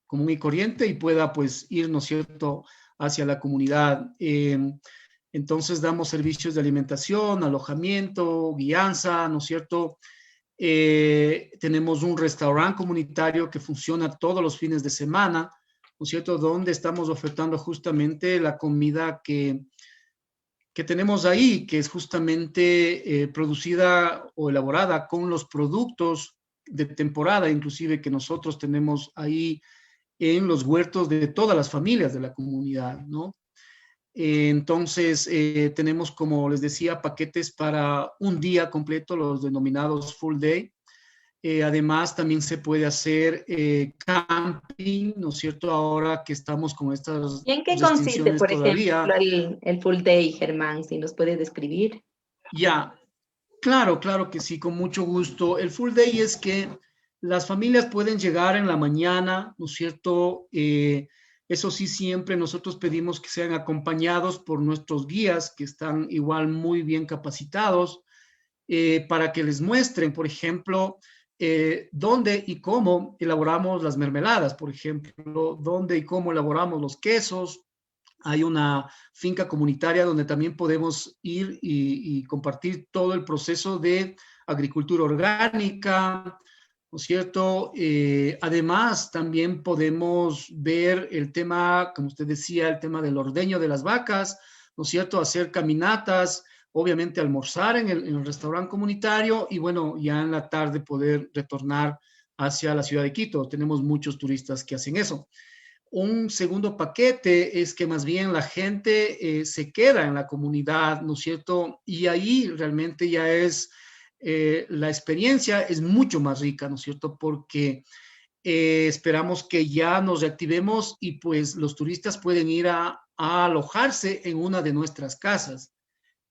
común y corriente y pueda, pues, ir, ¿no es cierto?, hacia la comunidad. Entonces, damos servicios de alimentación, alojamiento, guianza, ¿no es cierto?, tenemos un restaurante comunitario que funciona todos los fines de semana, ¿no es cierto?, donde estamos ofertando justamente la comida que tenemos ahí, que es justamente producida o elaborada con los productos de temporada, inclusive que nosotros tenemos ahí en los huertos de todas las familias de la comunidad, ¿no? Entonces, tenemos, como les decía, paquetes para un día completo, los denominados full day. Además, también se puede hacer camping, ¿no es cierto? Ahora que estamos con estas ¿Y en qué consiste, por todavía. ejemplo, el full day, Germán? Si nos puede describir. Ya, claro que sí, con mucho gusto. El full day es que las familias pueden llegar en la mañana, ¿no es cierto? Eso sí, siempre nosotros pedimos que sean acompañados por nuestros guías, que están igual muy bien capacitados, para que les muestren, por ejemplo, dónde y cómo elaboramos las mermeladas, por ejemplo, dónde y cómo elaboramos los quesos. Hay una finca comunitaria donde también podemos ir y compartir todo el proceso de agricultura orgánica, ¿no es cierto? Además, también podemos ver el tema, como usted decía, el tema del ordeño de las vacas, ¿no es cierto? Hacer caminatas, obviamente almorzar en el restaurante comunitario y bueno, ya en la tarde poder retornar hacia la ciudad de Quito. Tenemos muchos turistas que hacen eso. Un segundo paquete es que más bien la gente se queda en la comunidad, ¿no es cierto? Y ahí realmente ya es, la experiencia es mucho más rica, ¿no es cierto? Porque esperamos que ya nos reactivemos y pues los turistas pueden ir a alojarse en una de nuestras casas.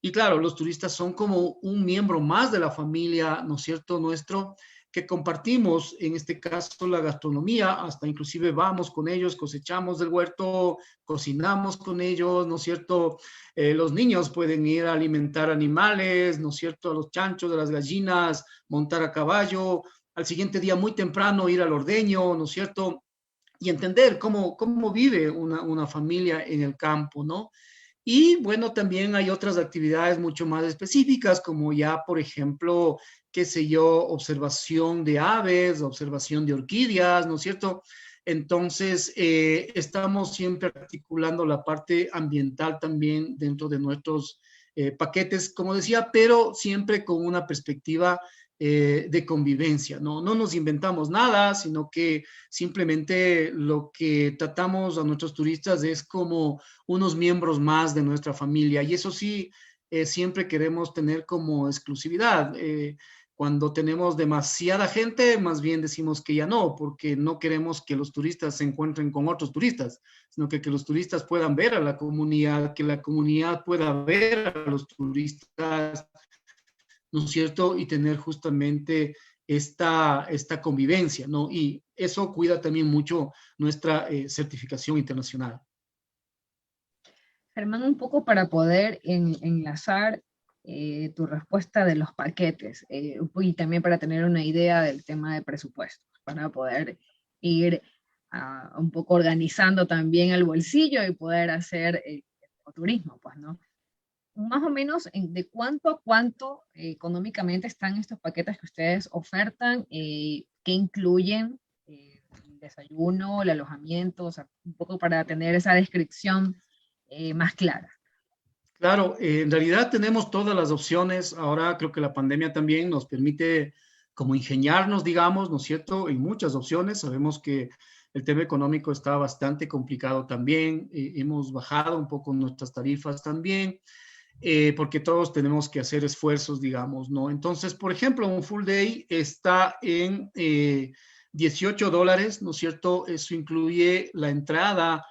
Y claro, los turistas son como un miembro más de la familia, ¿no es cierto?, nuestro, que compartimos, en este caso, la gastronomía, hasta inclusive vamos con ellos, cosechamos del huerto, cocinamos con ellos, ¿no es cierto? Los niños pueden ir a alimentar animales, ¿no es cierto?, a los chanchos, de las gallinas, montar a caballo, al siguiente día muy temprano ir al ordeño, ¿no es cierto?, y entender cómo vive una familia en el campo, ¿no? Y bueno, también hay otras actividades mucho más específicas, como ya, por ejemplo, qué sé yo, observación de aves, observación de orquídeas, ¿no es cierto? Entonces, estamos siempre articulando la parte ambiental también dentro de nuestros paquetes, como decía, pero siempre con una perspectiva de convivencia, ¿no? No nos inventamos nada, sino que simplemente lo que tratamos a nuestros turistas es como unos miembros más de nuestra familia. Y eso sí, siempre queremos tener como exclusividad. Cuando tenemos demasiada gente, más bien decimos que ya no, porque no queremos que los turistas se encuentren con otros turistas, sino que los turistas puedan ver a la comunidad, que la comunidad pueda ver a los turistas, ¿no es cierto? Y tener justamente esta convivencia, ¿no? Y eso cuida también mucho nuestra certificación internacional. Germán, un poco para poder enlazar tu respuesta de los paquetes y también para tener una idea del tema de presupuestos, para poder ir un poco organizando también el bolsillo y poder hacer turismo, pues, ¿no? Más o menos de cuánto a cuánto económicamente están estos paquetes que ustedes ofertan, que incluyen el desayuno, el alojamiento, o sea, un poco para tener esa descripción más clara. Claro, en realidad tenemos todas las opciones. Ahora creo que la pandemia también nos permite como ingeniarnos, digamos, ¿no es cierto?, en muchas opciones. Sabemos que el tema económico está bastante complicado también. Hemos bajado un poco nuestras tarifas también. Porque todos tenemos que hacer esfuerzos, digamos, ¿no? Entonces, por ejemplo, un full day está en $18, ¿no es cierto? Eso incluye la entrada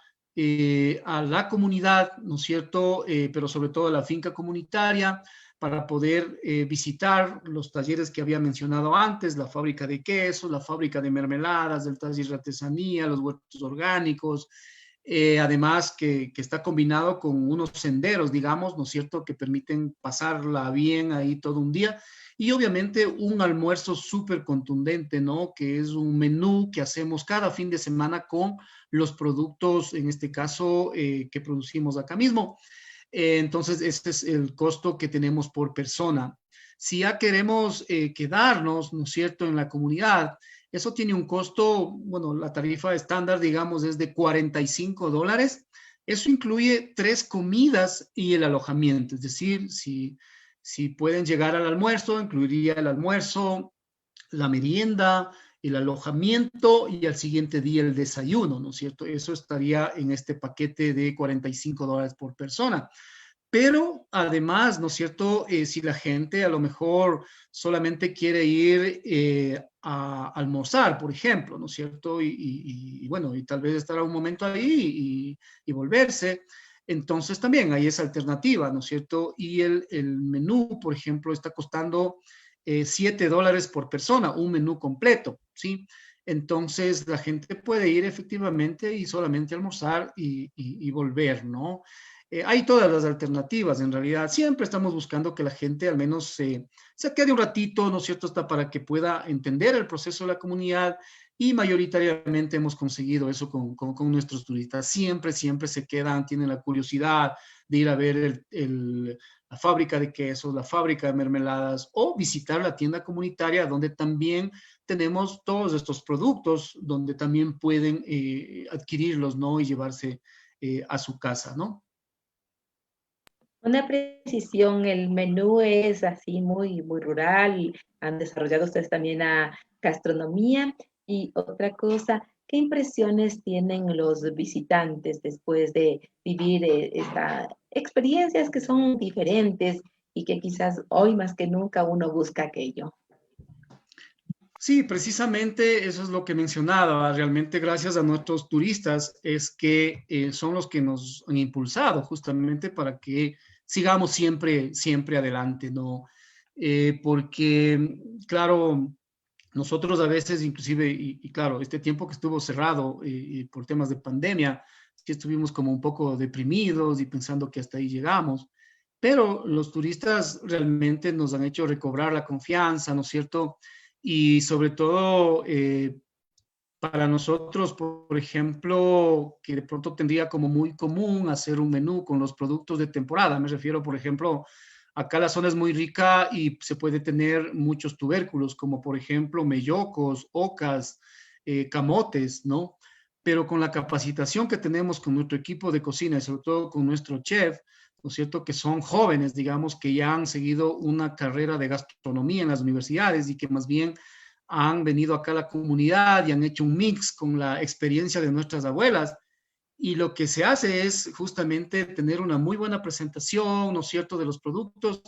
a la comunidad, ¿no es cierto? Pero sobre todo a la finca comunitaria para poder visitar los talleres que había mencionado antes, la fábrica de quesos, la fábrica de mermeladas, el taller de artesanía, los huertos orgánicos. Además que está combinado con unos senderos, digamos, ¿no es cierto?, que permiten pasarla bien ahí todo un día. Y obviamente un almuerzo súper contundente, ¿no?, que es un menú que hacemos cada fin de semana con los productos, en este caso, que producimos acá mismo. Entonces, este es el costo que tenemos por persona. Si ya queremos quedarnos, ¿no es cierto?, en la comunidad, eso tiene un costo, bueno, la tarifa estándar, digamos, es de $45. Eso incluye 3 comidas y el alojamiento. Es decir, si pueden llegar al almuerzo, incluiría el almuerzo, la merienda, el alojamiento y al siguiente día el desayuno, ¿no es cierto? Eso estaría en este paquete de $45 por persona. Pero además, ¿no es cierto?, si la gente a lo mejor solamente quiere ir a almorzar, por ejemplo, ¿no es cierto? Y bueno, y tal vez estará un momento ahí y volverse. Entonces también hay esa alternativa, ¿no es cierto? Y el menú, por ejemplo, está costando $7 por persona, un menú completo, ¿sí? Entonces la gente puede ir efectivamente y solamente almorzar y volver, ¿no? hay todas las alternativas, en realidad. Siempre estamos buscando que la gente al menos se quede un ratito, ¿no es cierto?, hasta para que pueda entender el proceso de la comunidad, y mayoritariamente hemos conseguido eso con nuestros turistas. Siempre se quedan, tienen la curiosidad de ir a ver la fábrica de quesos, la fábrica de mermeladas, o visitar la tienda comunitaria, donde también tenemos todos estos productos, donde también pueden adquirirlos, ¿no?, y llevarse a su casa, ¿no? Una precisión, el menú es así muy, muy rural, han desarrollado ustedes también a gastronomía. Y otra cosa, ¿qué impresiones tienen los visitantes después de vivir estas experiencias que son diferentes y que quizás hoy más que nunca uno busca aquello? Sí, precisamente eso es lo que mencionaba. Realmente gracias a nuestros turistas es que son los que nos han impulsado justamente para que sigamos siempre adelante, ¿no? Porque, claro, nosotros a veces inclusive, y claro, este tiempo que estuvo cerrado por temas de pandemia, que estuvimos como un poco deprimidos y pensando que hasta ahí llegamos, pero los turistas realmente nos han hecho recobrar la confianza, ¿no es cierto? Y sobre todo, para nosotros, por ejemplo, que de pronto tendría como muy común hacer un menú con los productos de temporada. Me refiero, por ejemplo, acá la zona es muy rica y se puede tener muchos tubérculos, como por ejemplo mellocos, ocas, camotes, ¿no? Pero con la capacitación que tenemos con nuestro equipo de cocina y sobre todo con nuestro chef, ¿no es cierto?, que son jóvenes, digamos, que ya han seguido una carrera de gastronomía en las universidades y que más bien han venido acá a la comunidad y han hecho un mix con la experiencia de nuestras abuelas. Y lo que se hace es justamente tener una muy buena presentación, ¿no es cierto?, de los productos.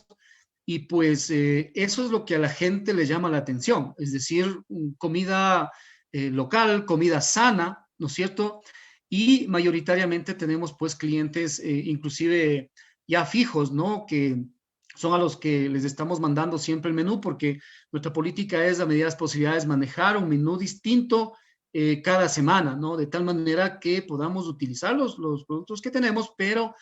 Y pues eso es lo que a la gente le llama la atención, es decir, comida local, comida sana, ¿no es cierto? Y mayoritariamente tenemos pues clientes inclusive ya fijos, ¿no?, que son a los que les estamos mandando siempre el menú, porque nuestra política es, a medida de las posibilidades, manejar un menú distinto cada semana, ¿no? De tal manera que podamos utilizar los productos que tenemos, pero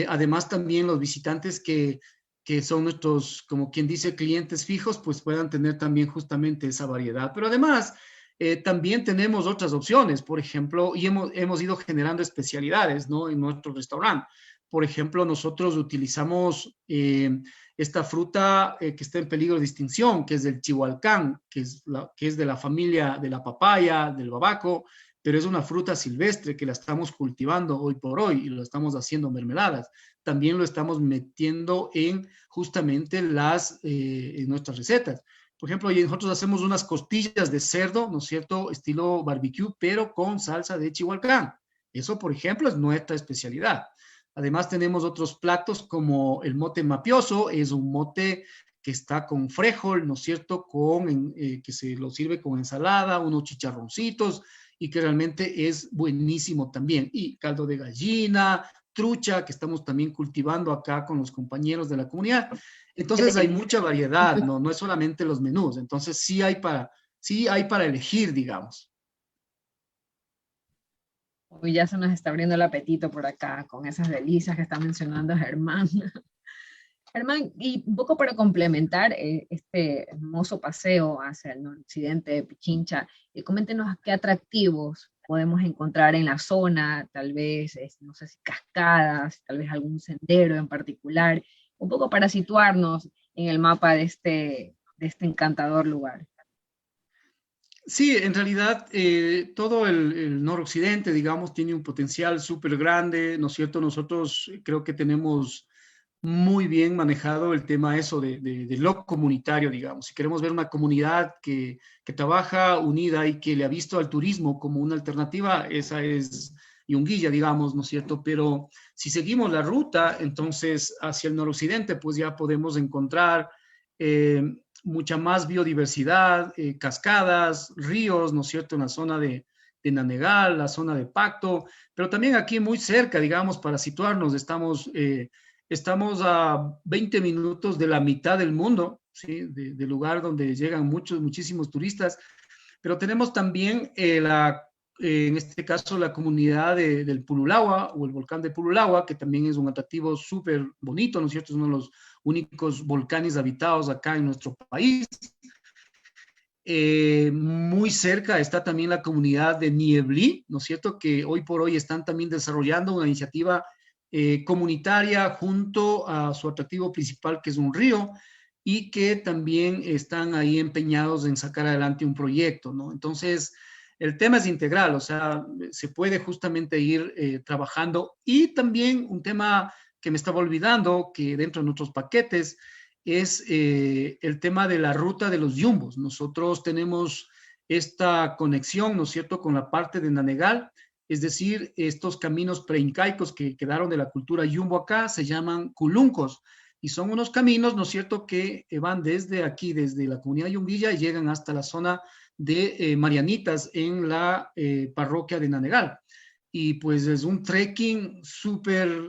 además también los visitantes que son nuestros, como quien dice, clientes fijos, pues puedan tener también justamente esa variedad. Pero además, también tenemos otras opciones, por ejemplo, y hemos ido generando especialidades, ¿no?, en nuestro restaurante. Por ejemplo, nosotros utilizamos esta fruta que está en peligro de extinción, que es el chihualcán, que es de la familia de la papaya, del babaco, pero es una fruta silvestre que la estamos cultivando hoy por hoy y lo estamos haciendo mermeladas. También lo estamos metiendo en justamente en nuestras recetas. Por ejemplo, nosotros hacemos unas costillas de cerdo, ¿no es cierto?, estilo barbecue, pero con salsa de chihualcán. Eso, por ejemplo, es nuestra especialidad. Además, tenemos otros platos como el mote mapioso, es un mote que está con frijol, ¿no es cierto?, que se lo sirve con ensalada, unos chicharroncitos, y que realmente es buenísimo también. Y caldo de gallina, trucha, que estamos también cultivando acá con los compañeros de la comunidad. Entonces hay mucha variedad, ¿no? No es solamente los menús. Entonces sí hay para elegir, digamos. Hoy ya se nos está abriendo el apetito por acá con esas delicias que está mencionando Germán. Germán, y un poco para complementar este hermoso paseo hacia el noroccidente de Pichincha, coméntenos qué atractivos podemos encontrar en la zona, tal vez, no sé si cascadas, tal vez algún sendero en particular, un poco para situarnos en el mapa de este encantador lugar. Sí, en realidad todo el noroccidente, digamos, tiene un potencial súper grande, ¿no es cierto? Nosotros creo que tenemos muy bien manejado el tema eso de lo comunitario, digamos. Si queremos ver una comunidad que trabaja unida y que le ha visto al turismo como una alternativa, esa es Yunguilla, digamos, ¿no es cierto? Pero si seguimos la ruta, entonces hacia el noroccidente, pues ya podemos encontrar mucha más biodiversidad, cascadas, ríos, ¿no es cierto?, en la zona de Nanegal, la zona de Pacto, pero también aquí muy cerca, digamos, para situarnos, estamos a 20 minutos de la mitad del mundo, ¿sí?, del lugar donde llegan muchísimos turistas, pero tenemos también en este caso la comunidad del Pululagua o el volcán de Pululagua, que también es un atractivo súper bonito, ¿no es cierto? Es uno de los únicos volcanes habitados acá en nuestro país. Muy cerca está también la comunidad de Nieblí, ¿no es cierto? Que hoy por hoy están también desarrollando una iniciativa comunitaria junto a su atractivo principal, que es un río, y que también están ahí empeñados en sacar adelante un proyecto, ¿no? Entonces, el tema es integral, o sea, se puede justamente ir trabajando. Y también un tema que me estaba olvidando, que dentro de nuestros paquetes, es el tema de la ruta de los yumbos. Nosotros tenemos esta conexión, ¿no es cierto?, con la parte de Nanegal, es decir, estos caminos preincaicos que quedaron de la cultura yumbo acá se llaman culuncos, y son unos caminos, ¿no es cierto?, que van desde aquí, desde la comunidad yumbilla, y llegan hasta la zona de Marianitas en la parroquia de Nanegal. Y pues es un trekking súper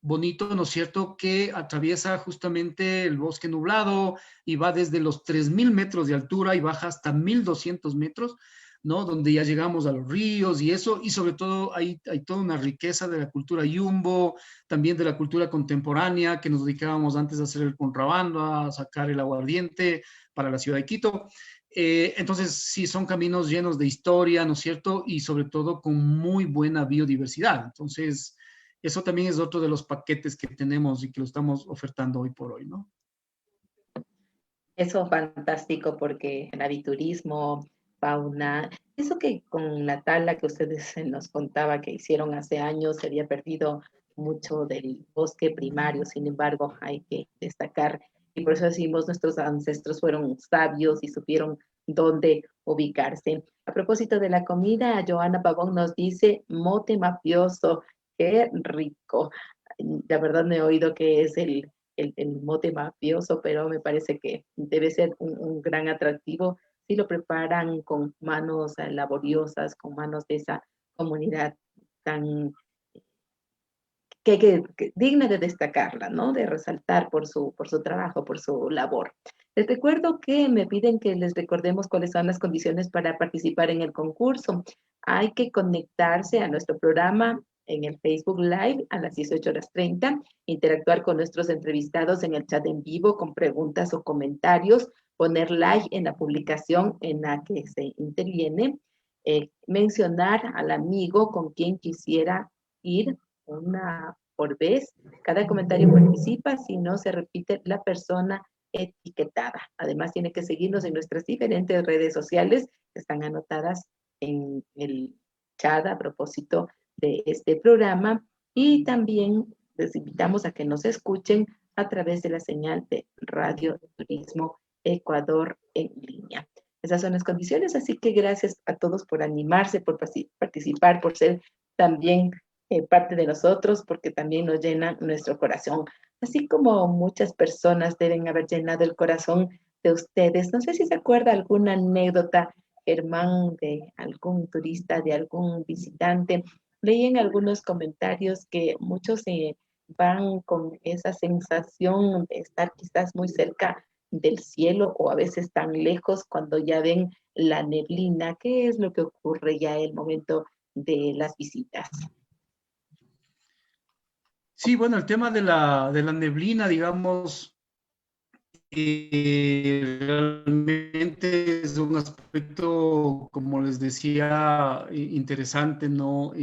bonito, ¿no es cierto?, que atraviesa justamente el bosque nublado y va desde los 3.000 metros de altura y baja hasta 1.200 metros, ¿no? Donde ya llegamos a los ríos y eso, y sobre todo hay toda una riqueza de la cultura yumbo, también de la cultura contemporánea, que nos dedicábamos antes a hacer el contrabando, a sacar el aguardiente para la ciudad de Quito. Entonces, sí, son caminos llenos de historia, ¿no es cierto? Y sobre todo con muy buena biodiversidad. Entonces, eso también es otro de los paquetes que tenemos y que lo estamos ofertando hoy por hoy, ¿no? Eso es fantástico porque el aviturismo, fauna, eso que con la tala que ustedes nos contaba que hicieron hace años, se había perdido mucho del bosque primario, sin embargo, hay que destacar, y por eso decimos, nuestros ancestros fueron sabios y supieron dónde ubicarse. A propósito de la comida, Joana Pavón nos dice, mote mafioso, qué rico. La verdad no he oído que es el mote mafioso, pero me parece que debe ser un gran atractivo si lo preparan con manos laboriosas, con manos de esa comunidad tan que digna de destacarla, ¿no? De resaltar por su trabajo, por su labor. Les recuerdo que me piden que les recordemos cuáles son las condiciones para participar en el concurso. Hay que conectarse a nuestro programa en el Facebook Live a las 18:30, interactuar con nuestros entrevistados en el chat en vivo con preguntas o comentarios, poner like en la publicación en la que se interviene, mencionar al amigo con quien quisiera ir una por vez. Cada comentario participa, si no se repite la persona etiquetada. Además, tiene que seguirnos en nuestras diferentes redes sociales que están anotadas en el chat a propósito de este programa, y también les invitamos a que nos escuchen a través de la señal de Radio Turismo Ecuador en línea. Esas son las condiciones, así que gracias a todos por animarse, por participar, por ser también parte de nosotros, porque también nos llena nuestro corazón, así como muchas personas deben haber llenado el corazón de ustedes. No sé si se acuerda alguna anécdota, Germán, de algún turista, de algún visitante. Leí en algunos comentarios que muchos se van con esa sensación de estar quizás muy cerca del cielo o a veces tan lejos cuando ya ven la neblina. ¿Qué es lo que ocurre ya en el momento de las visitas? Sí, bueno, el tema de la neblina, digamos, realmente es un aspecto, como les decía, interesante, ¿no?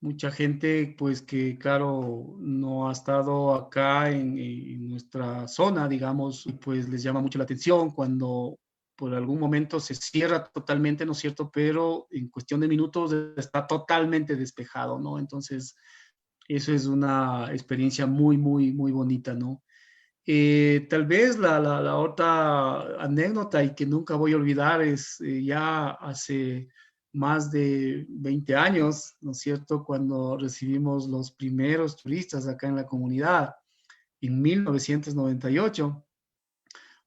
Mucha gente, pues que claro, no ha estado acá en nuestra zona, digamos, y pues les llama mucho la atención cuando por algún momento se cierra totalmente, ¿no es cierto? Pero en cuestión de minutos está totalmente despejado, ¿no? Entonces, eso es una experiencia muy, muy, muy bonita, ¿no? Tal vez la otra anécdota y que nunca voy a olvidar es ya hace más de 20 años, ¿no es cierto?, cuando recibimos los primeros turistas acá en la comunidad, en 1998.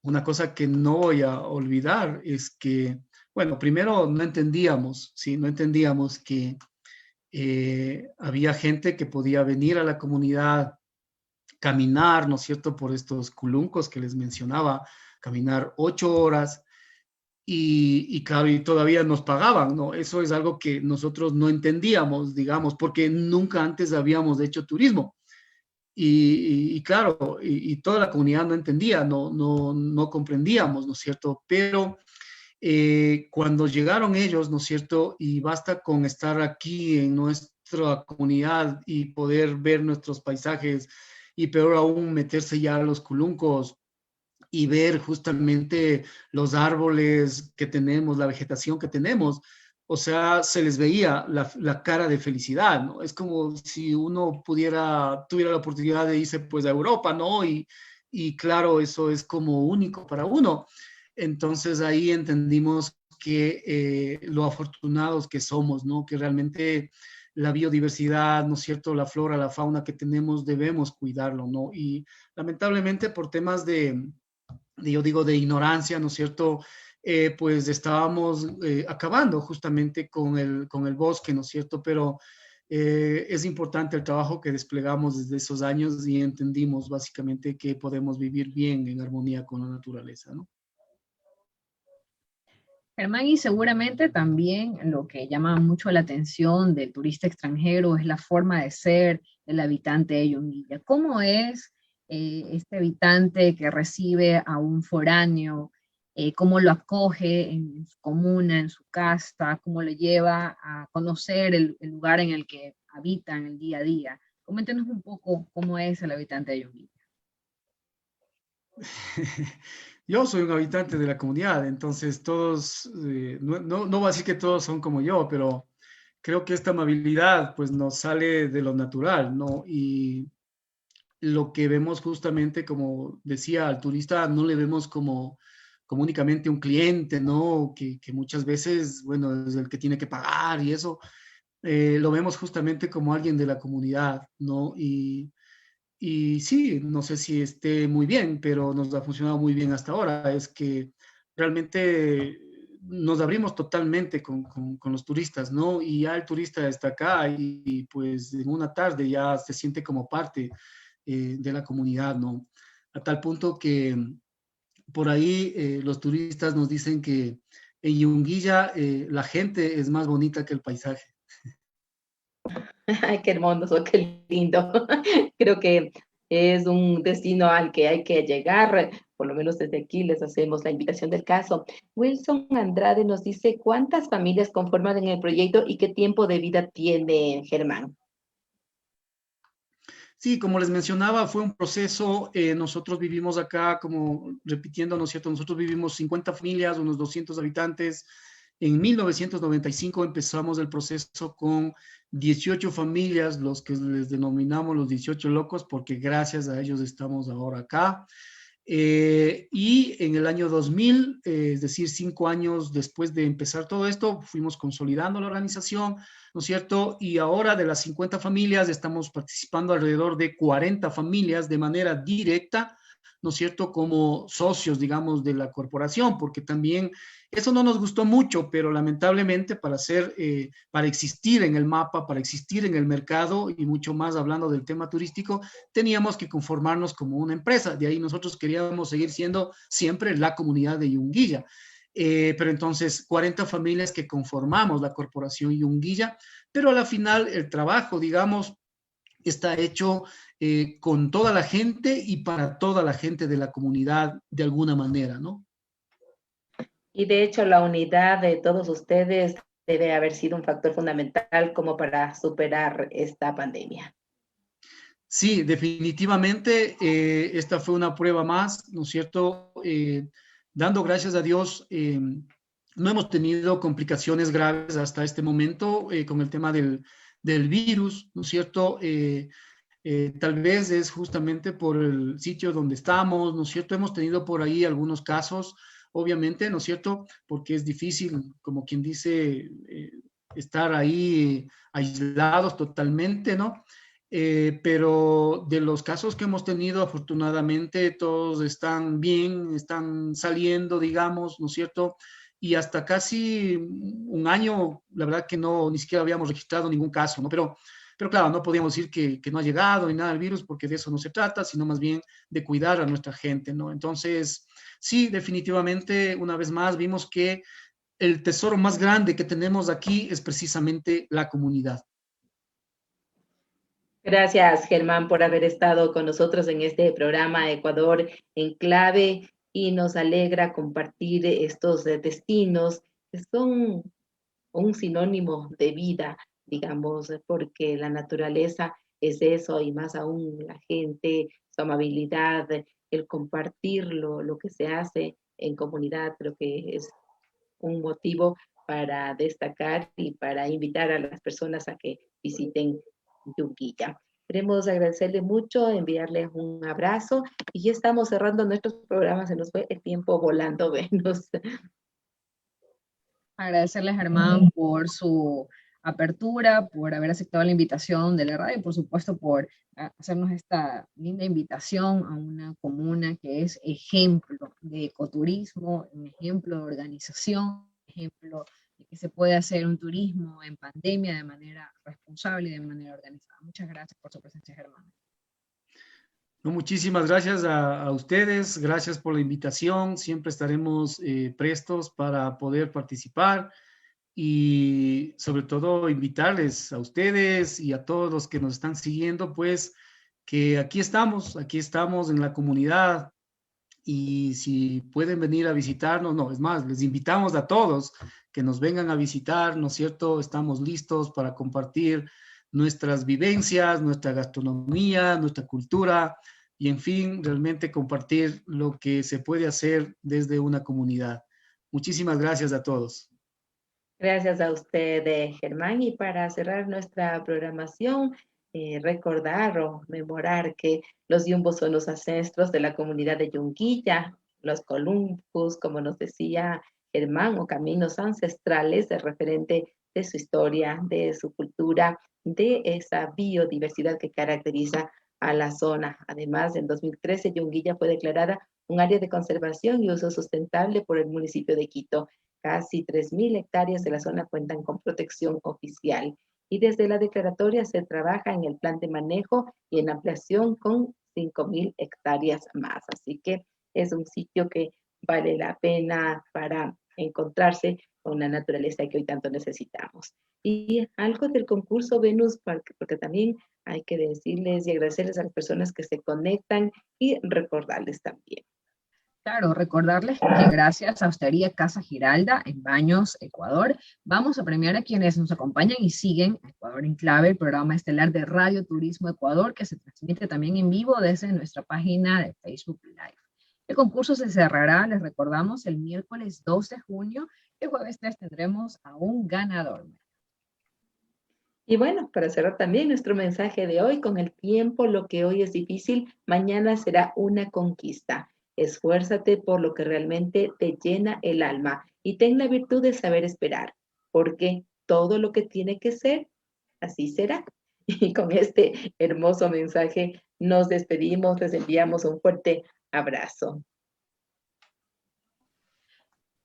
Una cosa que no voy a olvidar es que, bueno, primero no entendíamos, ¿sí? No entendíamos que había gente que podía venir a la comunidad, caminar, ¿no es cierto?, por estos culuncos que les mencionaba, caminar 8 horas y claro, y todavía nos pagaban, ¿no? Eso es algo que nosotros no entendíamos, digamos, porque nunca antes habíamos hecho turismo. Y claro, y toda la comunidad no entendía, no comprendíamos, ¿no es cierto? Pero cuando llegaron ellos, ¿no es cierto? Y basta con estar aquí en nuestra comunidad y poder ver nuestros paisajes y peor aún meterse ya a los culuncos y ver justamente los árboles que tenemos, la vegetación que tenemos. O sea, se les veía la cara de felicidad, ¿no? Es como si uno tuviera la oportunidad de irse pues a Europa, ¿no? Y claro, eso es como único para uno. Entonces ahí entendimos que lo afortunados que somos, ¿no? Que realmente la biodiversidad, ¿no es cierto? La flora, la fauna que tenemos, debemos cuidarlo, ¿no? Y lamentablemente por temas yo digo, de ignorancia, ¿no es cierto? Pues estábamos acabando justamente con el bosque, ¿no es cierto? Pero es importante el trabajo que desplegamos desde esos años y entendimos básicamente que podemos vivir bien en armonía con la naturaleza, ¿no? Germán, y seguramente también lo que llama mucho la atención del turista extranjero es la forma de ser del habitante de Yunguilla. ¿Cómo es este habitante que recibe a un foráneo? ¿Cómo lo acoge en su comuna, en su casa? ¿Cómo lo lleva a conocer el lugar en el que habita en el día a día? Coméntenos un poco cómo es el habitante de Yunguilla. Yo soy un habitante de la comunidad, entonces todos, no voy a decir que todos son como yo, pero creo que esta amabilidad pues nos sale de lo natural, ¿no? Y lo que vemos justamente, como decía, al turista no le vemos como únicamente un cliente, ¿no? Que muchas veces, bueno, es el que tiene que pagar y eso, lo vemos justamente como alguien de la comunidad, ¿no? Y sí, no sé si esté muy bien, pero nos ha funcionado muy bien hasta ahora. Es que realmente nos abrimos totalmente con los turistas, ¿no? Y ya el turista está acá y pues en una tarde ya se siente como parte de la comunidad, ¿no? A tal punto que por ahí los turistas nos dicen que en Yunguilla la gente es más bonita que el paisaje. Ay, qué hermoso, qué lindo. Creo que es un destino al que hay que llegar. Por lo menos desde aquí les hacemos la invitación del caso. Wilson Andrade nos dice cuántas familias conforman en el proyecto y qué tiempo de vida tiene Germán. Sí, como les mencionaba, fue un proceso. Nosotros vivimos acá, como repitiendo, ¿no es cierto? Nosotros vivimos 50 familias, unos 200 habitantes. En 1995 empezamos el proceso con 18 familias, los que les denominamos los 18 locos, porque gracias a ellos estamos ahora acá. Y en el año 2000, es decir, 5 años después de empezar todo esto, fuimos consolidando la organización, ¿no es cierto? Y ahora de las 50 familias estamos participando alrededor de 40 familias de manera directa, ¿no es cierto? Como socios, digamos, de la corporación, porque también eso no nos gustó mucho, pero lamentablemente para existir en el mapa, para existir en el mercado y mucho más hablando del tema turístico, teníamos que conformarnos como una empresa. De ahí nosotros queríamos seguir siendo siempre la comunidad de Yunguilla. Pero entonces 40 familias que conformamos la corporación Yunguilla, pero a la final el trabajo, digamos, está hecho con toda la gente y para toda la gente de la comunidad de alguna manera, ¿no? Y de hecho, la unidad de todos ustedes debe haber sido un factor fundamental como para superar esta pandemia. Sí, definitivamente esta fue una prueba más, ¿no es cierto? Dando gracias a Dios, no hemos tenido complicaciones graves hasta este momento con el tema del virus, ¿no es cierto? Tal vez es justamente por el sitio donde estamos, ¿no es cierto? Hemos tenido por ahí algunos casos, obviamente, ¿no es cierto? Porque es difícil, como quien dice, estar ahí aislados totalmente, ¿no? Pero de los casos que hemos tenido, afortunadamente, todos están bien, están saliendo, digamos, ¿no es cierto? Y hasta casi un año, la verdad que no, ni siquiera habíamos registrado ningún caso, ¿no? Pero Pero claro, no podíamos decir que no ha llegado ni nada el virus, porque de eso no se trata, sino más bien de cuidar a nuestra gente, ¿no? Entonces, sí, definitivamente, una vez más, vimos que el tesoro más grande que tenemos aquí es precisamente la comunidad. Gracias, Germán, por haber estado con nosotros en este programa Ecuador en Clave, y nos alegra compartir estos destinos que son un sinónimo de vida, digamos, porque la naturaleza es eso, y más aún la gente, su amabilidad, el compartir lo que se hace en comunidad, creo que es un motivo para destacar y para invitar a las personas a que visiten Yunguilla. Queremos agradecerle mucho, enviarles un abrazo, y ya estamos cerrando nuestros programas, se nos fue el tiempo volando, Venus. Agradecerle a Germán por su apertura, por haber aceptado la invitación de la radio y por supuesto por hacernos esta linda invitación a una comuna que es ejemplo de ecoturismo, un ejemplo de organización, un ejemplo de que se puede hacer un turismo en pandemia de manera responsable y de manera organizada. Muchas gracias por su presencia, Germán. No, muchísimas gracias a ustedes, gracias por la invitación, siempre estaremos prestos para poder participar, y sobre todo invitarles a ustedes y a todos los que nos están siguiendo, pues que aquí estamos en la comunidad, y si pueden venir a visitarnos, no, es más, les invitamos a todos que nos vengan a visitar, ¿no es cierto? Estamos listos para compartir nuestras vivencias, nuestra gastronomía, nuestra cultura, y en fin, realmente compartir lo que se puede hacer desde una comunidad. Muchísimas gracias a todos. Gracias a usted, Germán. Y para cerrar nuestra programación, recordar o memorar que los yumbos son los ancestros de la comunidad de Yunguilla, los columpus, como nos decía Germán, o caminos ancestrales, de referente de su historia, de su cultura, de esa biodiversidad que caracteriza a la zona. Además, en 2013, Yunguilla fue declarada un área de conservación y uso sustentable por el municipio de Quito. Casi 3.000 hectáreas de la zona cuentan con protección oficial, y desde la declaratoria se trabaja en el plan de manejo y en ampliación con 5.000 hectáreas más. Así que es un sitio que vale la pena para encontrarse con la naturaleza que hoy tanto necesitamos. Y algo del concurso Venus, porque también hay que decirles y agradecerles a las personas que se conectan, y recordarles también. Claro, recordarles que gracias a Hostería Casa Giralda en Baños, Ecuador, vamos a premiar a quienes nos acompañan y siguen Ecuador en Clave, el programa estelar de Radio Turismo Ecuador, que se transmite también en vivo desde nuestra página de Facebook Live. El concurso se cerrará, les recordamos, el miércoles 2 de junio, y el jueves 3 tendremos a un ganador. Y bueno, para cerrar también nuestro mensaje de hoy, con el tiempo, lo que hoy es difícil, mañana será una conquista. Esfuérzate por lo que realmente te llena el alma, y ten la virtud de saber esperar, porque todo lo que tiene que ser, así será. Y con este hermoso mensaje nos despedimos, les enviamos un fuerte abrazo.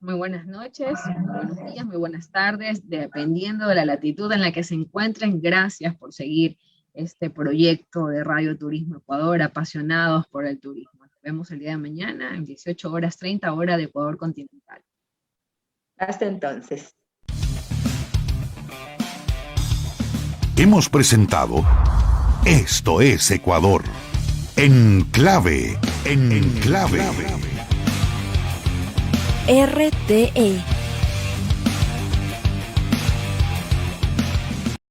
Muy buenas noches, muy buenos días, muy buenas tardes, dependiendo de la latitud en la que se encuentren. Gracias por seguir este proyecto de Radio Turismo Ecuador, apasionados por el turismo. Nos vemos el día de mañana en 18:30 hora de Ecuador continental. Hasta entonces. Hemos presentado Esto es Ecuador. En Clave. En Clave. RTE